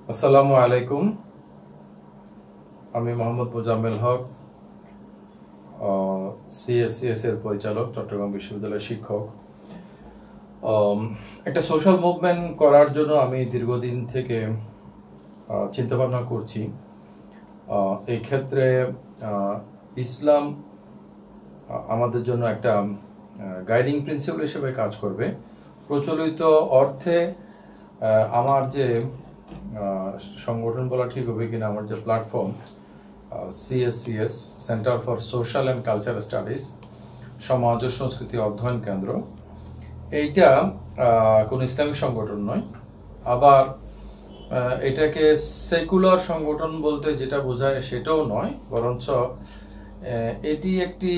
আসসালামু আলাইকুম। আমি মোহাম্মদ মোজাম্মেল হক, সিএসসিএস এর পরিচালক, চট্টগ্রাম বিশ্ববিদ্যালয়ের শিক্ষক। একটা সোশ্যাল মুভমেন্ট করার জন্য আমি দীর্ঘদিন থেকে চিন্তা ভাবনা করছি। এই ক্ষেত্রে ইসলাম আমাদের জন্য একটা গাইডিং প্রিন্সিপাল হিসেবে কাজ করবে। প্রচলিত অর্থে আমার যে সংগঠন বলা ঠিক হবে কিনা, আমার যে platform CSCS, centre for social and culture studies, সমাজ ও সংস্কৃতি অধ্যয়ন কেন্দ্র, এইটা কোনো ইসলামিক সংগঠন নয়। আবার এটাকে সেকুলার সংগঠন বলতে যেটা বোঝায় সেটাও নয়, বরঞ্চ এটি একটি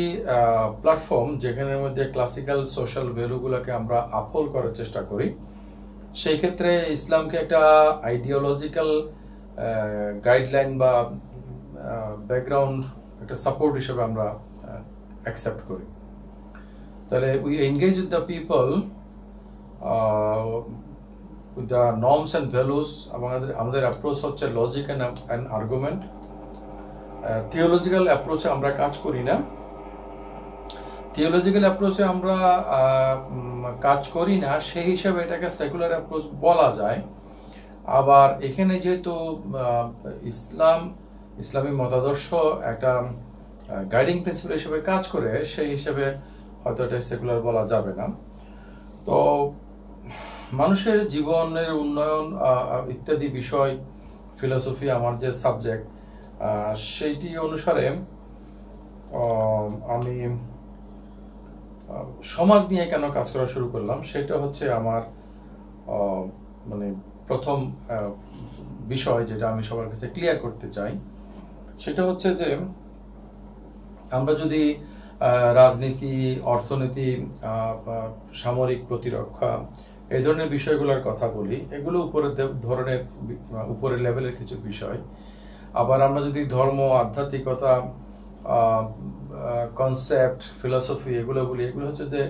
প্ল্যাটফর্ম যেখানের মধ্যে ক্লাসিক্যাল সোশ্যাল ভ্যালুগুলোকে আমরা আপহোল্ড করার চেষ্টা করি। সেই ক্ষেত্রে ইসলামকে একটা আইডিওলজিক্যাল গাইডলাইন বা ব্যাকগ্রাউন্ড, একটা সাপোর্ট হিসেবে আমরা অ্যাকসেপ্ট করি। তাহলে we engage with the people with the norms and values. আমাদের অ্যাপ্রোচ হচ্ছে লজিক অ্যান্ড আর্গুমেন্ট। থিওলজিক্যাল অ্যাপ্রোচে আমরা কাজ করি না। থিওলজিক্যাল অ্যাপ্রোচে আমরা কাজ করি না, সেই হিসাবে এটাকে সেকুলার অ্যাপ্রোচ বলা যায়। আবার এখানে যেহেতু ইসলামী মতাদর্শ একটা গাইডিং প্রিন্সিপাল হিসেবে কাজ করে, সেই হিসেবে হয়তো এটা সেকুলার বলা যাবে না। তো মানুষের জীবনের উন্নয়ন ইত্যাদি বিষয়, ফিলোসফি আমার যে সাবজেক্ট, সেইটি অনুসারে আমি সমাজ নিয়ে কেন কাজ করা শুরু করলাম, সেটা হচ্ছে আমার মানে প্রথম বিষয় যেটা আমি সবার কাছে ক্লিয়ার করতে চাই। সেটা হচ্ছে যে আমরা যদি রাজনীতি, অর্থনীতি, সামরিক প্রতিরক্ষা, এই ধরনের বিষয়গুলোর কথা বলি, এগুলো উপরের লেভেলের কিছু বিষয়। আবার আমরা যদি ধর্ম, আধ্যাত্মিকতা, কনসেপ্ট, ফিলসফি এগুলো বলি, এগুলো হচ্ছে যে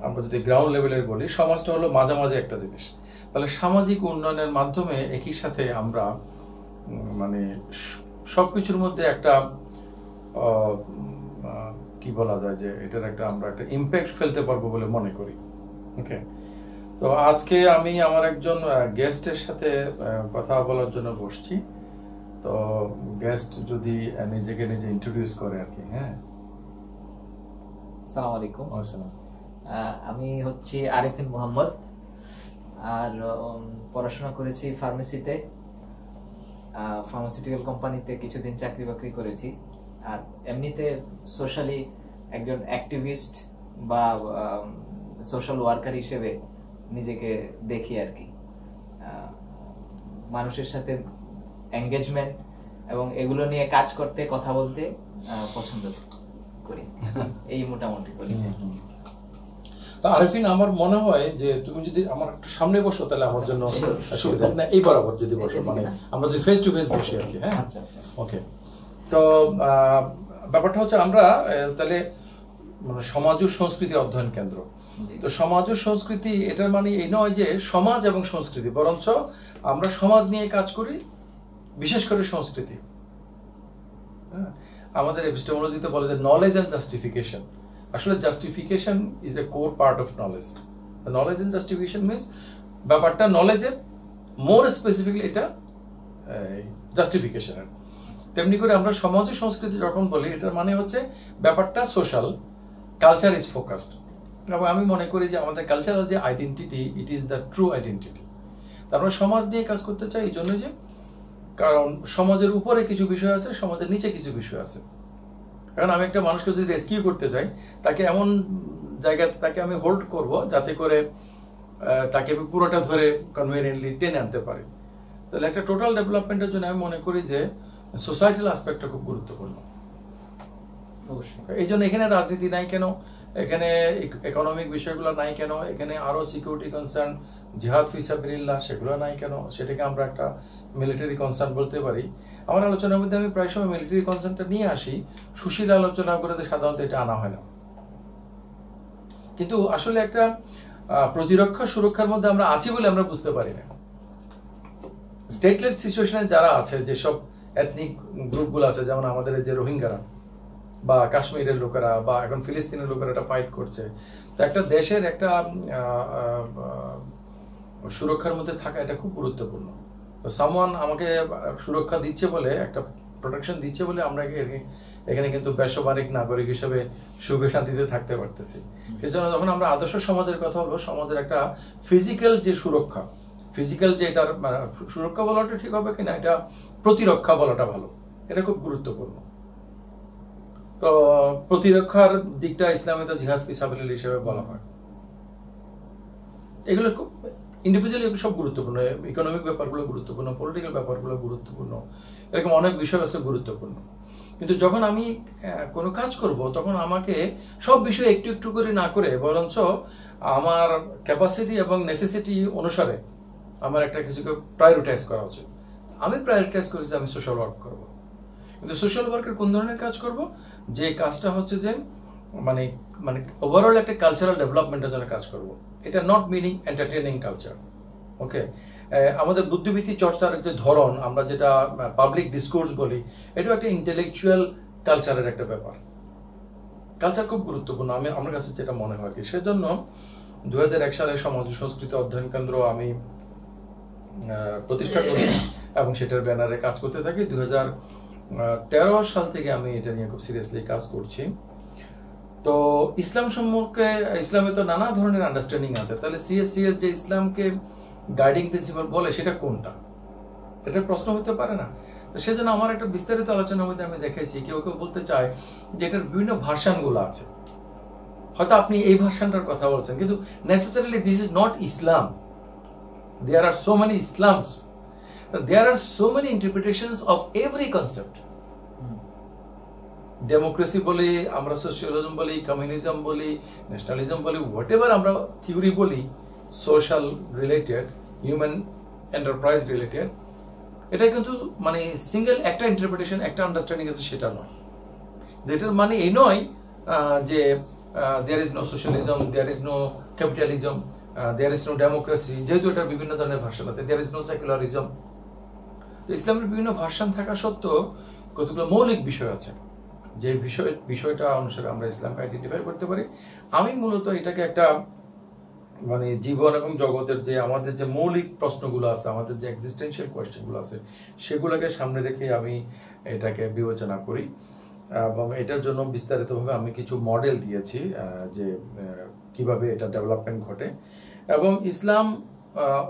আমরা যদি গ্রাউন্ড লেভেলের বলি, সমাজটা হলো মাঝামাঝি একটা জিনিস। তাহলে সামাজিক উন্নয়নের মাধ্যমে একই সাথে আমরা মানে সবকিছুর মধ্যে একটা কি বলা যায় যে এটার আমরা একটা ইম্প্যাক্ট ফেলতে পারবো বলে মনে করি। ওকে, তো আজকে আমি আমার একজন গেস্টের সাথে কথা বলার জন্য বসছি। তো গেস্ট যদি নিজেকে নিজে ইন্ট্রোডিউস করে আর কি। হ্যাঁ, আসসালামু আলাইকুম। আসসালাম। আমি হচ্ছি আরিফিন মোহাম্মদ, আর পড়াশোনা করেছি ফার্মেসিতে, ফার্মাসিউটিক্যাল কোম্পানিতে কিছুদিন চাকরি বাকরি করেছি। আর এমনিতে সোশ্যালি একজন অ্যাক্টিভিস্ট বা সোশ্যাল ওয়ার্কার হিসেবে নিজেকে দেখি আর কি। মানুষের সাথে এঙ্গেজমেন্ট এবং এগুলো নিয়ে কাজ করতে, কথা বলতে পছন্দ করি। এই মোটামুটি পরিচয়। আরিফিন, আমার মনে হয় যে তুমি যদি আমার একটু সামনে বসো তাহলে আমার জন্য সুবিধা। না, এই বরাবর যদি বসো, মানে আমরা যদি ফেস টু ফেস বসি আর কি। হ্যাঁ, আচ্ছা আচ্ছা, ওকে। তো ব্যাপারটা হচ্ছে আমরা তাহলে মানে সমাজ ও সংস্কৃতি অধ্যয়ন কেন্দ্র। তো সমাজ ও সংস্কৃতি, এটার মানে এই নয় যে সমাজ এবং সংস্কৃতি, বরঞ্চ আমরা সমাজ নিয়ে কাজ করি, বিশেষ করে সংস্কৃতি। হ্যাঁ, আমাদের এপিস্টেমোলজিতে বলে যে নলেজ অ্যান্ড জাস্টিফিকেশন। আসলে justification is a core part of knowledge. Knowledge and justification means ব্যাপারটা নলেজের, মোর স্পেসিফিকলি এটা জাস্টিফিকেশনের। তেমনি করে আমরা সমাজ ও সংস্কৃতি যখন বলি, এটার মানে হচ্ছে ব্যাপারটা সোশ্যাল, কালচার ইজ ফোকাসড। এবং আমি মনে করি যে আমাদের কালচারাল যে identity, it is the true identity. আমরা সমাজ নিয়ে কাজ করতে চাই এই জন্য যে কারণ সমাজের উপরে কিছু বিষয় আছে, সমাজের নিচে কিছু বিষয় আছে। কারণ আমি একটা মানুষকে যদি রেস্কিউ করতে চাই, তাকে এমন জায়গাতে তাকে আমি হোল্ড করব যাতে করে তাকে আমি পুরোটা ধরে কনভিনিয়েন্টলি টেনে আনতে পারি। তাহলে একটা টোটাল ডেভেলপমেন্টের জন্য আমি মনে করি যে সোসাইটাল অ্যাসপেক্টটা খুব গুরুত্বপূর্ণ। অবশ্যই। এই জন্য এখানে রাজনীতি নাই কেন, এখানে ইকোনমিক বিষয়গুলো নাই কেন, এখানে আরো সিকিউরিটি কনসার্ন, জিহাদ ফি সাবিলিল্লাহ, সেগুলো নাই কেন, সেটাকে আমরা একটা মিলিটারি কনসার্ন বলতে পারি। আমার আলোচনার মধ্যে আমি প্রায় সময় মিলিটারি কনসার্নটা নিয়ে আসি, সুশীল আলোচনা করে সাধারণত এটা আনা হয় না। কিন্তু আসলে একটা প্রতিরক্ষা সুরক্ষার মধ্যে আমরা আছি বলে আমরা বুঝতে পারি না। স্টেটলেস সিচুয়েশনে যারা আছে, যেসব এথনিক গ্রুপগুলো আছে, যেমন আমাদের যে রোহিঙ্গারা বা কাশ্মীরের লোকেরা বা এখন ফিলিস্তিনের লোকেরা এটা ফাইট করছে, তো একটা দেশের একটা সুরক্ষার মধ্যে থাকা এটা খুব গুরুত্বপূর্ণ। তো সামওয়ান আমাকে সুরক্ষা দিচ্ছে বলে, একটা প্রোটেকশন দিচ্ছে বলে আমরা এখানে কিন্তু বেসামরিক নাগরিক হিসেবে সুখে শান্তিতে থাকতে পারতেছি। সেজন্য যখন আমরা আদর্শ সমাজের কথা বলবো, সমাজের একটা ফিজিক্যাল যে সুরক্ষা, ফিজিক্যাল যে এটার সুরক্ষা বলাটা ঠিক হবে কিনা, এটা প্রতিরক্ষা বলাটা ভালো, এটা খুব গুরুত্বপূর্ণ। তো প্রতিরক্ষার দিকটা ইসলামে তো জিহাদ ফি সাবিলিল্লাহ হিসেবে বলা হয়। এগুলো খুব ইন্ডিভিজুয়ালি সব গুরুত্বপূর্ণ, ইকোনমিক ব্যাপারগুলো গুরুত্বপূর্ণ, পলিটিক্যাল ব্যাপারগুলো গুরুত্বপূর্ণ, এরকম অনেক বিষয় আছে গুরুত্বপূর্ণ। কিন্তু যখন আমি কোনো কাজ করব, তখন আমাকে সব বিষয় একটু একটু করে না করে, বরঞ্চ আমার ক্যাপাসিটি এবং নেসেসিটি অনুসারে আমার একটা কিছুকে প্রায়োরিটাইজ করা উচিত। আমি প্রায়োরিটাইজ করেছি আমি সোশ্যাল ওয়ার্ক করব। কিন্তু সোশ্যাল ওয়ার্কের কোন ধরনের কাজ করব? যে কাজটা হচ্ছে যে মানে মানে ওভারঅল একটা কালচারাল ডেভেলপমেন্টের জন্য কাজ করব। এটা নট মিনিং এন্টারটেইনিং কালচার। ওকে, আমাদের বুদ্ধিবৃত্তি চর্চার যে ধরন, আমরা যেটা পাবলিক ডিসকোর্স বলি, এটা একটা ইন্টেলেকচুয়াল কালচারের একটা ব্যাপার। কালচার খুব গুরুত্বপূর্ণ আমার কাছে যেটা মনে হয়। সেজন্য 2001 সালে সমাজ সংস্কৃতি অধ্যয়ন কেন্দ্র আমি প্রতিষ্ঠা করি এবং সেটার ব্যানারে কাজ করতে থাকি। 2013 সাল থেকে আমি এটা নিয়ে খুব সিরিয়াসলি কাজ করছি। তো ইসলাম সম্পর্কে, ইসলামে তো নানা ধরনের আন্ডারস্ট্যান্ডিং আছে, তাহলে সিএস যে ইসলামকে গাইডিং প্রিন্সিপাল বলে সেটা কোনটা, এটা প্রশ্ন হতে পারে না? তো সেজন্য আমার একটা বিস্তারিত আলোচনার মধ্যে আমি দেখেছি, কেউ কেউ বলতে চায় যে এটার বিভিন্ন ভার্সানগুলো আছে। হয়তো আপনি এই ভার্সানটার কথা বলছেন, কিন্তু necessarily this is not Islam. There are so many Islams, there are so many interpretations of every concept. Democracy বলি, আমরা সোশ্যালিজম বলি, কমিউনিজম বলি, ন্যাশনালিজম বলি, হোয়াট এভার আমরা থিওরি বলি, social related, human enterprise related, এটা কিন্তু মানে সিঙ্গেল একটা ইন্টারপ্রিটেশন, একটা আন্ডারস্ট্যান্ডিং আছে সেটা নয়। এটার মানে এই নয় যে there is no socialism, there is no capitalism, there is no democracy, যেহেতু এটার বিভিন্ন ধরনের ভার্সন আছে। There is no secularism. তো ইসলামের বিভিন্ন ভার্সন থাকা সত্ত্বেও কতগুলো মৌলিক বিষয় আছে, যে বিষয়টা অনুসারে আমরা ইসলামকে আইডেন্টিফাই করতে পারি। আমি মূলত এটাকে একটা মানে জীবন এবং জগতের যে আমাদের যে মৌলিক প্রশ্নগুলো আছে, আমাদের যে এক্সিস্টেন্সিয়াল কোয়েশ্চেনগুলো আছে, সেগুলোকে সামনে রেখে আমি এটাকে বিবেচনা করি। এবং এটার জন্য বিস্তারিতভাবে আমি কিছু মডেল দিয়েছি যে কিভাবে এটা ডেভেলপমেন্ট ঘটে। এবং ইসলাম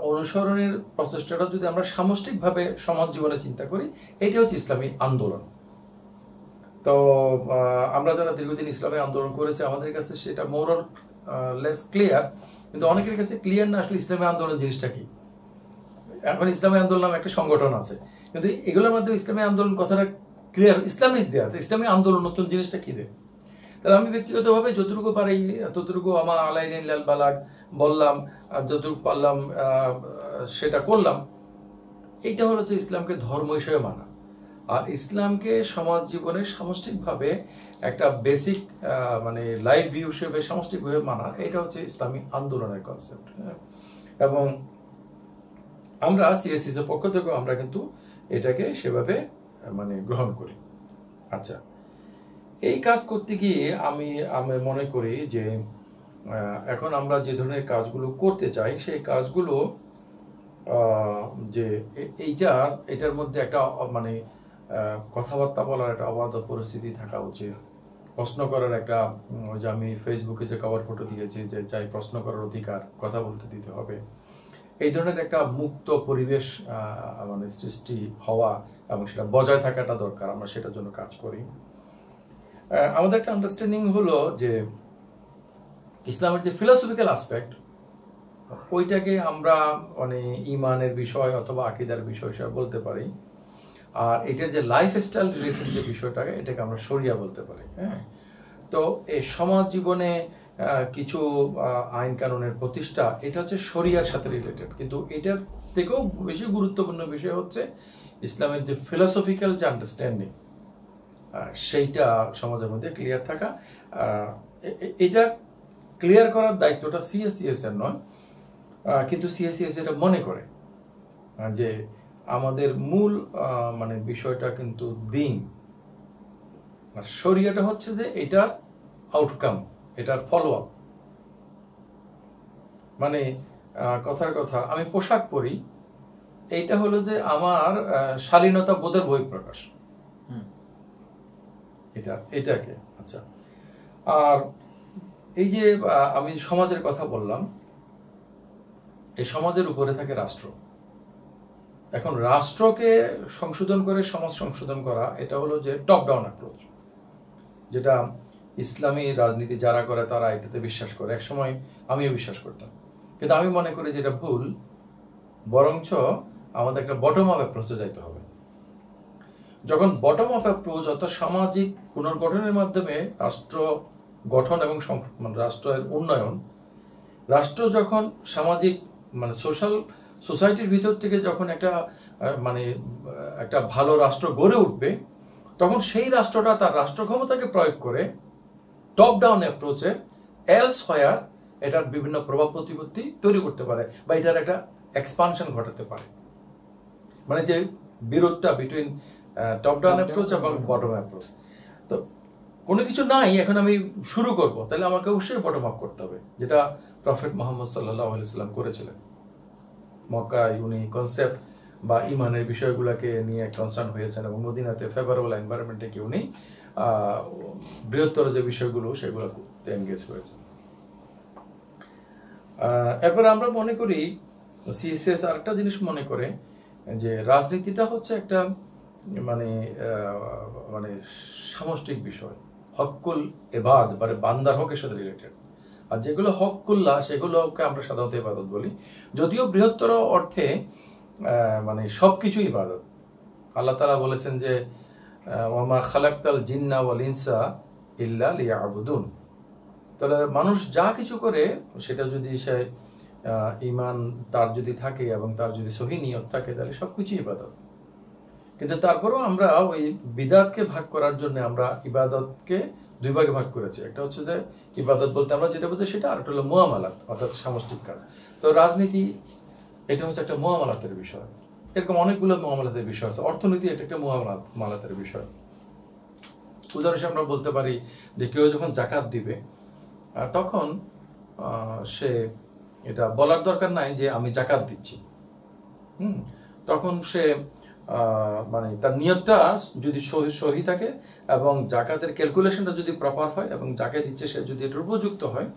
অনুসরণের প্রচেষ্টাটা যদি আমরা সামষ্টিকভাবে সমাজ জীবনে চিন্তা করি, এটা হচ্ছে ইসলামী আন্দোলন। তো আমরা যারা দীর্ঘদিন ইসলামী আন্দোলন করেছি, আমাদের কাছে সেটা মোর অর লেস ক্লিয়ার, কিন্তু অনেকের কাছে ক্লিয়ার না আসলে ইসলামী আন্দোলন জিনিসটা কি। এখন ইসলামী আন্দোলন নামে একটা সংগঠন আছে, কিন্তু এগুলোর মাধ্যমে ইসলামী আন্দোলন কথাটা ক্লিয়ার, ইসলাম ইজ দেয়ার, ইসলামী আন্দোলন নতুন জিনিসটা কি দেয়। তাহলে আমি ব্যক্তিগতভাবে যতটুকু পারি ততটুকু আমার আলাইন লাল বালাগ বললাম, আর যতটুকু পারলাম সেটা করলাম। এইটা হলো যে ইসলামকে ধর্ম হিসেবে মানা, আর ইসলামকে সমাজ জীবনে সামষ্টিকভাবে একটা বেসিক মানে লাইফ ভিউ হিসেবে সামষ্টিকভাবে মানা, এটা হচ্ছে ইসলামী আন্দোলনের কনসেপ্ট। এবং আমরা সিএসসির পক্ষ থেকে আমরা কিন্তু এটাকে সেভাবে মানে গ্রহণ করি। আচ্ছা, এই কাজ করতে গিয়ে আমি মনে করি যে এখন আমরা যে ধরনের কাজগুলো করতে চাই, সেই কাজগুলো যে এটার মধ্যে একটা মানে কথাবার্তা বলার একটা অবাধ পরিস্থিতি থাকা উচিত, প্রশ্ন করার একটা, যে আমি ফেসবুকে যে কভার ফটো দিয়েছি যে চাই প্রশ্ন করার অধিকার, কথা বলতে দিতে হবে, এই ধরনের একটা মুক্ত পরিবেশ মানে সৃষ্টি হওয়া এবং সেটা বজায় থাকাটা দরকার। আমরা সেটার জন্য কাজ করি। আমাদের একটা আন্ডারস্ট্যান্ডিং হলো যে ইসলামের যে ফিলোসফিক্যাল আসপেক্ট, ওইটাকে আমরা মানে ইমানের বিষয় অথবা আকীদার বিষয় হিসেবে বলতে পারি। আর এটার যে লাইফস্টাইল রিলেটেড যে বিষয়টাকে, এটাকে আমরা শরিয়া বলতে পারি। হ্যাঁ, তো এই সমাজ জীবনে কিছু আইন কানুনের প্রতিষ্ঠা, এটা হচ্ছে শরিয়ার সাথে রিলেটেড। কিন্তু এটার থেকেও বেশি গুরুত্বপূর্ণ বিষয় হচ্ছে ইসলামের যে ফিলোসফিক্যাল যে আন্ডারস্ট্যান্ডিং, সেইটা সমাজের মধ্যে ক্লিয়ার থাকা। এটা ক্লিয়ার করার দায়িত্বটা সিএসসিএস এর নয়, কিন্তু সিএসসিএস এটা মনে করে যে আমাদের মূল মানে বিষয়টা কিন্তু দিন, আর শরিয়াটা হচ্ছে যে এটা আউটকাম, এটার ফলো আপ। মানে কথার কথা, আমি পোশাক পরি, এইটা হলো যে আমার শালীনতা বোধের বহিঃপ্রকাশ, এটাকে। আচ্ছা, আর এই যে আমি সমাজের কথা বললাম, এই সমাজের উপরে থাকে রাষ্ট্র। এখন রাষ্ট্রকে সংশোধন করে সমাজ সংশোধন করা, এটা হলো যে টপ ডাউন অ্যাপ্রোচ, যেটা ইসলামী রাজনীতি যারা করে তারা এটাতে বিশ্বাস করে। একসময় আমিও বিশ্বাস করতাম, কিন্তু আমি মনে করি যে এটা ভুল। বরঞ্চ আমাদের একটা বটম আপ অ্যাপ্রোচে যাইতে হবে। যখন বটম আপ অ্যাপ্রোচ অর্থাৎ সামাজিক পুনর্গঠনের মাধ্যমে রাষ্ট্র গঠন এবং রাষ্ট্রের উন্নয়ন, রাষ্ট্র যখন সামাজিক মানে সোসাইটির ভিতর থেকে যখন একটা ভালো রাষ্ট্র গড়ে উঠবে, তখন সেই রাষ্ট্রটা তার রাষ্ট্র ক্ষমতাকে প্রয়োগ করে টপ ডাউন অ্যাপ্রোচে এলসহয়ার এটার বিভিন্ন প্রভাব প্রতিপত্তি তৈরি করতে পারে, বা এটার একটা এক্সপানশন ঘটাতে পারে। মানে যে বিরোধটা বিটুইন টপ ডাউন অ্যাপ্রোচ এবং বটম অ্যাপ্রোচ। তো কোনো কিছু নাই, এখন আমি শুরু করব, তাহলে আমাকে অবশ্যই বটম আপ করতে হবে, যেটা প্রফেট মুহাম্মদ সাল্লাল্লাহু আলাইহি সাল্লাম করেছিলেন। মক্কায় উনি কনসেপ্ট বা ইমানের বিষয়গুলোকে নিয়ে কনসার্ন হয়েছেন, এবং মদিনাতে ফেভারেবল এনভায়রনমেন্টে কি উনি বৃহত্তর যে বিষয়গুলো সেগুলোতে এনগেজ হয়েছেন। এরপরে আমরা মনে করি সিএসএস আরেকটা জিনিস মনে করে যে রাজনীতিটা হচ্ছে একটা মানে সামষ্টিক বিষয়, হকুল ইবাদ মানে বান্দার হকের সাথে রিলেটেড। আর যেগুলো হকুল্লাহ সেগুলোকে আমরা সাধারণত ইবাদত বলি, যদিও বৃহত্তর অর্থে মানে সবকিছু ইবাদত। আল্লাহ তাআলা বলেছেন যে ওয়ামা খালাকতাল জিন্না ওয়াল ইনসা ইল্লা লিয়াবুদুন। তাহলে মানুষ যা কিছু করে সেটা যদি সে ঈমান তার যদি থাকে এবং তার যদি সহি নিয়ত থাকে, তাহলে সবকিছু ইবাদত। কিন্তু তারপরেও আমরা ওই বিদাতকে ভাগ করার জন্য আমরা ইবাদতকে দুই ভাগে ভাগ করেছি। একটা হচ্ছে যে ইবাদত বলতে আমরা যেটা বুঝি সেটা, আর একটা হলো মুআমালাত অর্থাৎ সামষ্টিক কাজ। তো রাজনীতি এটা হচ্ছে একটা মুআমালাতের বিষয়। এরকম অনেকগুলো মুআমালাতের বিষয় আছে। অর্থনীতি এটা একটা মুআমালাতের বিষয়। উদাহরণ হিসেবে আমরা বলতে পারি যে কেউ যখন জাকাত দিবে, তখন সে এটা বলার দরকার নাই যে আমি জাকাত দিচ্ছি। তখন সে মানে তার নিয়তটা যদি সহি থাকে এবং জাকাতের ক্যালকুলেশনটা যদি প্রপার হয় এবং যাকে দিচ্ছে সে যদি এটার উপযুক্ত হয়,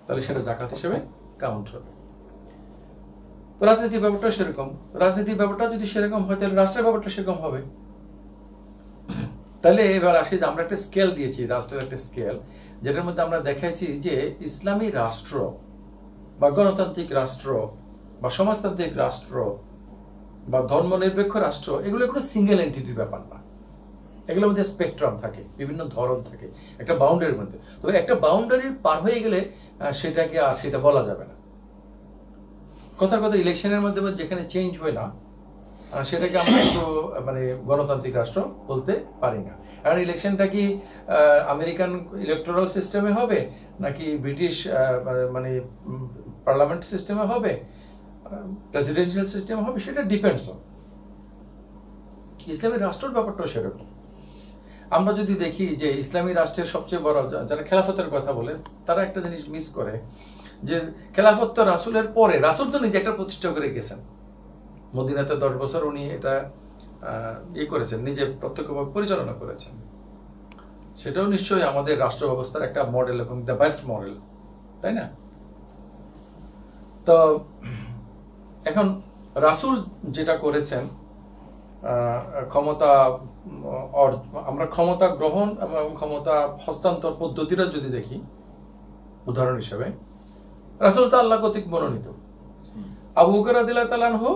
তাহলে সেটা জাকাত হিসেবে কাউন্ট হবে। তো রাজনীতির ব্যাপারটা সেরকম। রাজনীতির ব্যাপারটা যদি সেরকম হয়, তাহলে রাষ্ট্রের ব্যাপারটা সেরকম হবে। তাহলে এবার আসি যে আমরা একটা স্কেল দিয়েছি, রাষ্ট্রের একটা স্কেল, যেটার মধ্যে আমরা দেখাইছি যে ইসলামী রাষ্ট্র বা গণতান্ত্রিক রাষ্ট্র বা সমাজতান্ত্রিক রাষ্ট্র বা ধর্মনিরপেক্ষ রাষ্ট্র, এগুলো কোনো সিঙ্গেল এন্টিটির ব্যাপার না। এগুলোর মধ্যে স্পেকট্রাম থাকে, বিভিন্ন ধরন থাকে একটা বাউন্ডারির মধ্যে। তবে একটা বাউন্ডারির পার হয়ে গেলে সেটাকে আর সেটা বলা যাবে না। কথার কথা, ইলেকশনের মধ্যে যেখানে চেঞ্জ হয় না, সেটাকে আমরা একটু মানে গণতান্ত্রিক রাষ্ট্র বলতে পারি না। কারণ ইলেকশনটা কি আমেরিকান ইলেকটোরাল সিস্টেমে হবে, নাকি ব্রিটিশ মানে পার্লামেন্ট সিস্টেমে হবে, প্রেসিডেন্সিয়াল সিস্টেম হবে, সেটা ডিপেন্ডস অন। ইসলামী রাষ্ট্রের ব্যাপারটাও সেরকম। আমরা যদি দেখি যে ইসলামী রাষ্ট্রের সবচেয়ে বড় যারা খেলাফতের কথা বলে, তারা একটা জিনিস মিস করে যে খেলাফত তো রাসূলের পরে, রাসূল তো নিজে একটা প্রতিষ্ঠা করে গেছেন। মদিনাতে 10 বছর উনি এটা করেছেন, নিজে প্রত্যক্ষভাবে পরিচালনা করেছেন। সেটাও নিশ্চয়ই আমাদের রাষ্ট্র ব্যবস্থার একটা মডেল এবং দ্য বেস্ট মডেল, তাই না? তো এখন রাসূল যেটা করেছেন, ক্ষমতা আমরা ক্ষমতা গ্রহণ এবং ক্ষমতা হস্তান্তর পদ্ধতিটা যদি দেখি উদাহরণ হিসেবে, রাসূল তো আল্লাহ কর্তৃক মনোনীত, আবু বকর রাদিয়াল্লাহু তাআলা আনহু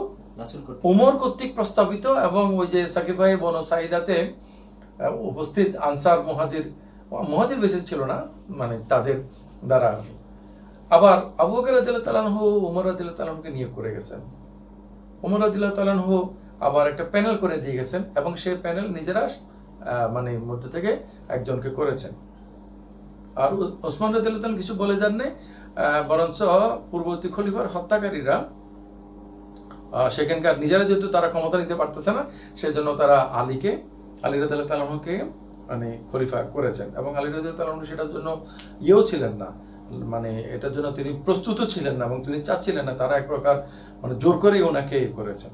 উমর কর্তৃক প্রস্তাবিত, এবং ওই যে সাকিফায়ে বনু সাইদাতে উপস্থিত আনসার মুহাজির বেশি ছিল না, মানে তাদের দ্বারা। আবার আবু বকর রাদিয়াল্লাহু তাআলা আনহু উমর রাদিয়াল্লাহু তাআলা আনহুকে নিয়োগ করে গেছেন। উমর রাদিয়াল্লাহু তাআলা আনহু আবার একটা প্যানেল করে দিয়ে গেছেন, এবং সেই প্যানেল নিজেরা মানে মধ্যে থেকে একজনকে করেছেন। আর ওসমান রাদিয়াল্লাহু তাআলা কিছু বলে যান নাই, বরঞ্চ পূর্ববর্তী খলিফার হত্যাকারীরা সেখানকার নিজেরা যেহেতু তারা ক্ষমতা নিতে পারতেছে না, সেজন্য তারা আলী রাদিয়াল্লাহু তাআলা আনহুকে মানে খলিফা করেছেন। এবং আলী রাদিয়াল্লাহু তাআলা আনহু সেটার জন্য ছিলেন না, মানে এটার জন্য তিনি প্রস্তুত ছিলেন না এবং তিনি চাচ্ছিলেন না, তারা এক প্রকার মানে জোর করেই ওনাকে করেছেন।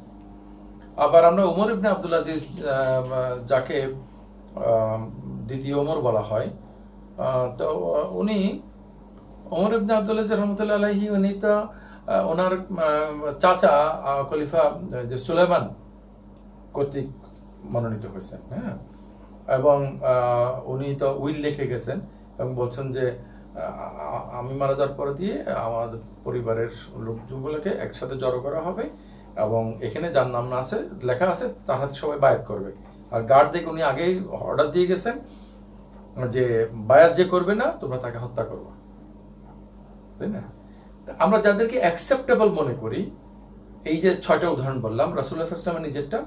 আবার আমরা ওমর ইবনে আব্দুল আজিজ, যাকে দ্বিতীয় ওমর বলা হয়, তো উনি ওমর ইবনে আব্দুল আজিজ রাহমাতুল্লাহি আলাইহি, উনি তো ওনার চাচা খলিফা যে সুলাইমান কর্তৃক মনোনীত হয়েছেন। হ্যাঁ, এবং উনি তো উইল লিখে গেছেন এবং বলছেন যে আমি মারা যাওয়ার পরে দিয়ে আমাদের পরিবারের লোকজনগুলোকে একসাথে জড়ো করা হবে এবং এখানে যার নাম না আছে লেখা আছে তার হাতে সবাই বায়াত করবে। আর গার্ড দেখে উনি আগেই অর্ডার দিয়ে গেছেন যে বায়াত যে করবে না তোমরা তাকে হত্যা করবে, তাই না? আমরা যাদেরকে অ্যাকসেপ্টেবল মনে করি, এই যে 6টা উদাহরণ বললাম, রাসূলুল্লাহ সাল্লাল্লাহু আলাইহি ওয়াসাল্লামের নিজেরটা,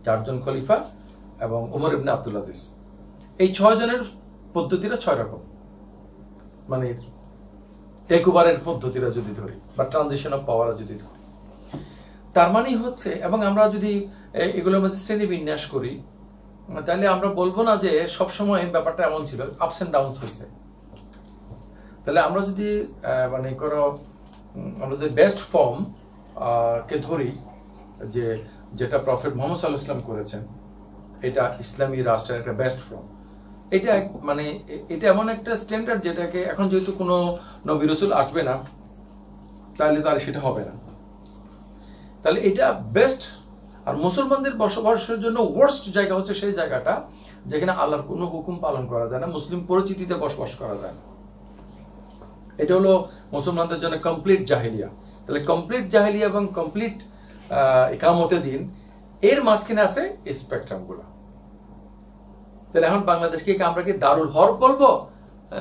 4 জন খলিফা এবং ওমর ইবনে আব্দুল আজিজ, এই 6 জনের পদ্ধতিটা 6 রকম। মানে টেক ওভারের পদ্ধতিটা যদি ধরি বা ট্রানজিশন অফ পাওয়ার যদি ধরি, তার মানে হচ্ছে, এবং আমরা যদি এগুলোর মধ্যে শ্রেণী বিন্যাস করি, তাহলে আমরা বলবো না যে সবসময় ব্যাপারটা এমন ছিল, আপস এন্ড ডাউনস হয়েছে। তাহলে আমরা যদি মানে আমাদের বেস্ট ফর্ম কে ধরি, যেটা প্রফেট মুহাম্মদ সাল্লাল্লাহু আলাইহি ওয়াসাল্লাম করেছেন, এটা ইসলামী রাষ্ট্রের একটা বেস্ট ফর্ম। এটা মানে এটা এমন একটা স্ট্যান্ডার্ড যেটাকে এখন যেহেতু কোনো নবী রাসূল আসবে না, তাহলে তার সেটা হবে না। তাহলে এটা বেস্ট। আর মুসলমানদের বসবাসের জন্য ওয়ার্স্ট জায়গা হচ্ছে সেই জায়গাটা যেখানে আল্লাহর কোনো হুকুম পালন করা যায় না, মুসলিম পরিচিতিতে বসবাস করা যায় না। এটা হলো মুসলমানদের জন্য কমপ্লিট জাহেলিয়া। তাহলে কমপ্লিট জাহেলিয়া এবং কমপ্লিট ইকামতে দিন, এর মাঝখানে আছে এই স্পেকট্রামগুলো। তাহলে এখন বাংলাদেশকে আমরা কি দারুল হরব বলবো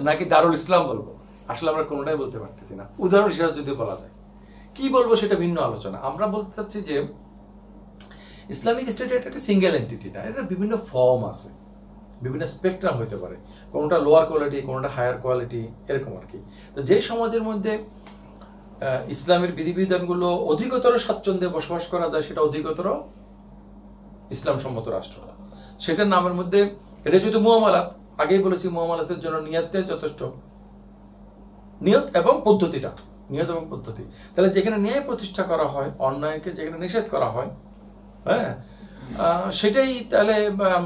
নাকি দারুল ইসলাম বলবো? আসলে আমরা কোনোটাই বলতে পারতেছি না। উদাহরণ হিসেবে যদি বলা যায়, কি বলবো সেটা ভিন্ন আলোচনা। আমরা বলতে চাচ্ছি যে ইসলামিক স্টেট একটা সিঙ্গেল এন্টিটি না, এটা বিভিন্ন ফর্ম আছে, বিভিন্ন স্পেকট্রাম হইতে পারে, কোনোটা লোয়ার কোয়ালিটি, কোনোটা হায়ার কোয়ালিটি, এরকম আর কি। তো যে সমাজের মধ্যে ইসলামের বিধিবিধানগুলো অধিকতর স্বাচ্ছন্দ্যে বসবাস করা যায়, সেটা অধিকতর ইসলাম সম্মত রাষ্ট্র। সেটার নামের মধ্যে এটা যদি মুআমালাত, আগেই বলেছি মুআমালাতের জন্য নিয়তটাই যথেষ্ট, নিয়ত এবং পদ্ধতিটা, নিয়ত এবং পদ্ধতি। তাহলে যেখানে ন্যায় প্রতিষ্ঠা করা হয়, অন্যায়কে যেখানে নিষেধ করা হয়, হ্যাঁ, সেটাই তাহলে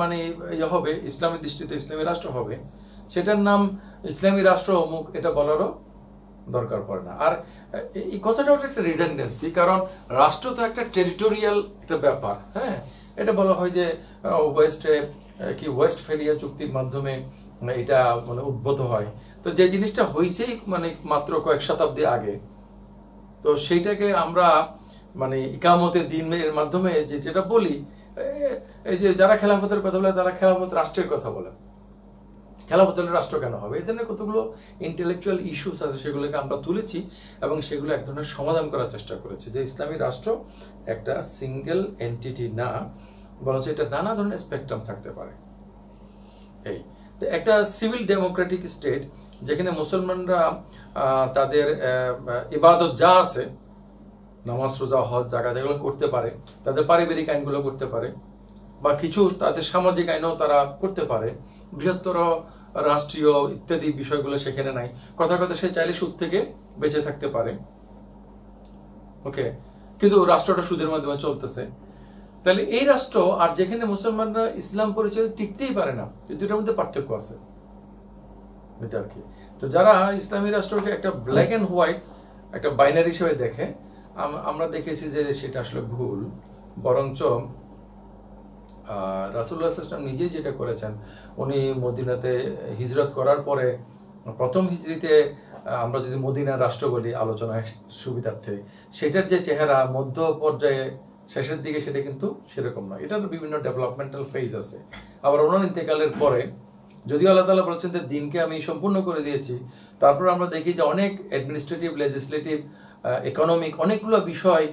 মানে ইয়ে হবে, ইসলামী দৃষ্টিতে ইসলামী রাষ্ট্র হবে। সেটার নাম ইসলামী রাষ্ট্র অমুক, এটা বলারও দরকার পড়ে না। আর এই কথাটাও একটা রিডান্ডেন্সি, কারণ রাষ্ট্র তো একটা টেরিটোরিয়াল একটা ব্যাপার। হ্যাঁ, এটা বলা হয় যে ওয়েস্টফেলিয়া চুক্তির মাধ্যমে এটা মানে উদ্ভূত হয়। তো যে জিনিসটা হয়েছেই মানে মাত্র কয়েক শতাব্দী আগে, তো সেইটাকে আমরা মানে ইকামতে দিনের মাধ্যমে যেটা বলি, এই যে যারা খেলাফতের কথা বলে তারা খেলাফত রাষ্ট্রের কথা বলে। খেলাফত রাষ্ট্র কেন হবে? এই ধরনের কতগুলো ইন্টেলেকচুয়াল ইস্যুস আছে, সেগুলোকে আমরা তুলেছি এবং সেগুলো এক ধরনের সমাধান করার চেষ্টা করেছি যে ইসলামী রাষ্ট্র একটা সিঙ্গেল এন্টিটি না, বরং এটা নানা ধরনের স্পেকট্রাম থাকতে পারে। এই একটা সিভিল ডেমোক্রেটিক স্টেট যেখানে মুসলমানরা তাদের ইবাদত যা আছে, নামাজ, রোজা, হজ, যাকাত, এগুলো করতে পারে, তাদের পারিবারিক আইনগুলো করতে পারে, বা কিছু তাদের সামাজিক আইনও তারা করতে পারে, বৃহত্তর রাষ্ট্রীয় ইত্যাদি বিষয়গুলো সেখানে নাই। কথা কথা সে চাইলে সুদ থেকে বেঁচে থাকতে পারে, ওকে, কিন্তু রাষ্ট্রটা সুদের মাধ্যমে চলতেছে। তাহলে এই রাষ্ট্র আর যেখানে মুসলমানরা ইসলাম পরিচয় টিকতেই পারে না, এই দুটার মধ্যে পার্থক্য আছে এটা আর কি। তো যারা ইসলামী রাষ্ট্রকে একটা ব্ল্যাক অ্যান্ড হোয়াইট একটা বাইনারি হিসেবে দেখে, আমরা দেখেছি যে সেটা আসলে ভুল। বরঞ্চ রাসূলুল্লাহ সাল্লাল্লাহু আলাইহি ওয়াসাল্লাম নিজেই যেটা করেছেন, উনি মদিনাতে হিজরত করার পরে প্রথম হিজরিতে, আমরা যদি মদিনার রাষ্ট্র বলি আলোচনায় সুবিধার্থে, সেটার যে চেহারা মধ্য পর্যায়ে শেষের দিকে, সেটা কিন্তু সেরকম নয়। এটার বিভিন্ন ডেভেলপমেন্টাল ফেজ আছে। আবার ওনার ইন্তেকালের পরে যদিও আল্লাহ তাআলা বলেছেন যে দিনকে আমি সম্পূর্ণ করে দিয়েছি, তারপর আমরা দেখি যে অনেক অ্যাডমিনিস্ট্রেটিভ, লেজিসলেটিভ, ইকোনমিক অনেকগুলো বিষয়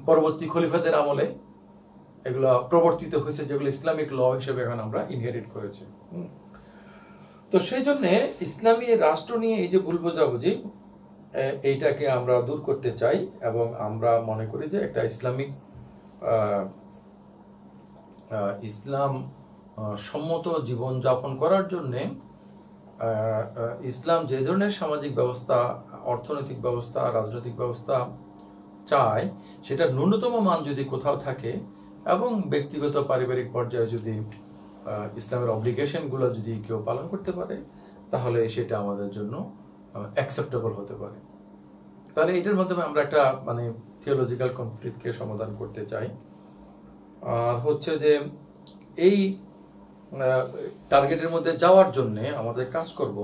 পরবর্তী খলিফাদের আমলে এগুলো প্রবর্তিত হয়েছে, যেগুলো ইসলামিক ল হিসেবে এখন আমরা ইনহেরিট করেছি। তো সেই জন্য ইসলামী রাষ্ট্র নিয়ে এই যে ভুল বোঝাবুঝি, এইটাকে আমরা দূর করতে চাই এবং আমরা মনে করি যে একটা ইসলাম সম্মত জীবন যাপন করার জন্যে ইসলাম যে ধরনের সামাজিক ব্যবস্থা, অর্থনৈতিক ব্যবস্থা, রাজনৈতিক ব্যবস্থা চায়, সেটা ন্যূনতম মান যদি কোথাও থাকে এবং ব্যক্তিগত পারিবারিক পর্যায়ে যদি ইসলামের অব্লিগেশনগুলো যদি কেউ পালন করতে পারে, তাহলে সেটা আমাদের জন্য অ্যাকসেপ্টেবল হতে পারে। তাহলে এটার মাধ্যমে আমরা একটা মানে থিওলজিক্যাল কনফ্লিক্টকে সমাধান করতে চাই। আর হচ্ছে যে এই টার্গেটের মধ্যে যাওয়ার জন্য আমাদের কাজ করব।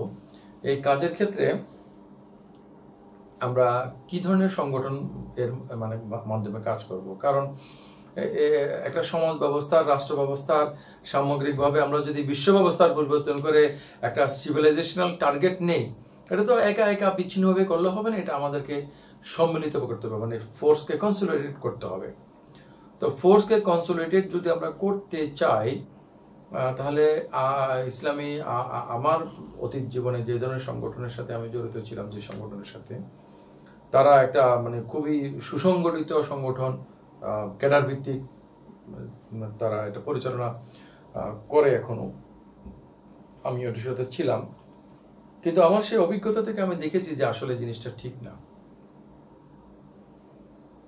এই কাজের ক্ষেত্রে আমরা কি ধরনের সংগঠন এর মানে মাধ্যমে কাজ করব, কারণ একটা সমাজ ব্যবস্থার, রাষ্ট্র ব্যবস্থার সামগ্রিকভাবে আমরা যদি বিশ্ব ব্যবস্থার পরিবর্তন করে একটা সিভিলাইজেশনাল টার্গেট নেই, এটা তো একা একা বিচ্ছিন্নভাবে করলে হবে না, এটা আমাদেরকে সম্মিলিত করতে হবে, মানে ফোর্সকে কনসোলিডেট করতে হবে। তো ফোর্সকে কনসোলিডেট যদি আমরা করতে চাই, তাহলে ইসলামী আমার অতীত জীবনে যে ধরনের সংগঠনের সাথে আমি জড়িত ছিলাম, যে সংগঠনের সাথে, তারা একটা মানে খুবই সুসংগঠিত সংগঠন, ক্যাডার ভিত্তিক তারা এটা পরিচালনা করে এখনো, আমি ওটির সাথে ছিলাম। কিন্তু আমার সেই অভিজ্ঞতা থেকে আমি দেখেছি যে আসলে জিনিসটা ঠিক না।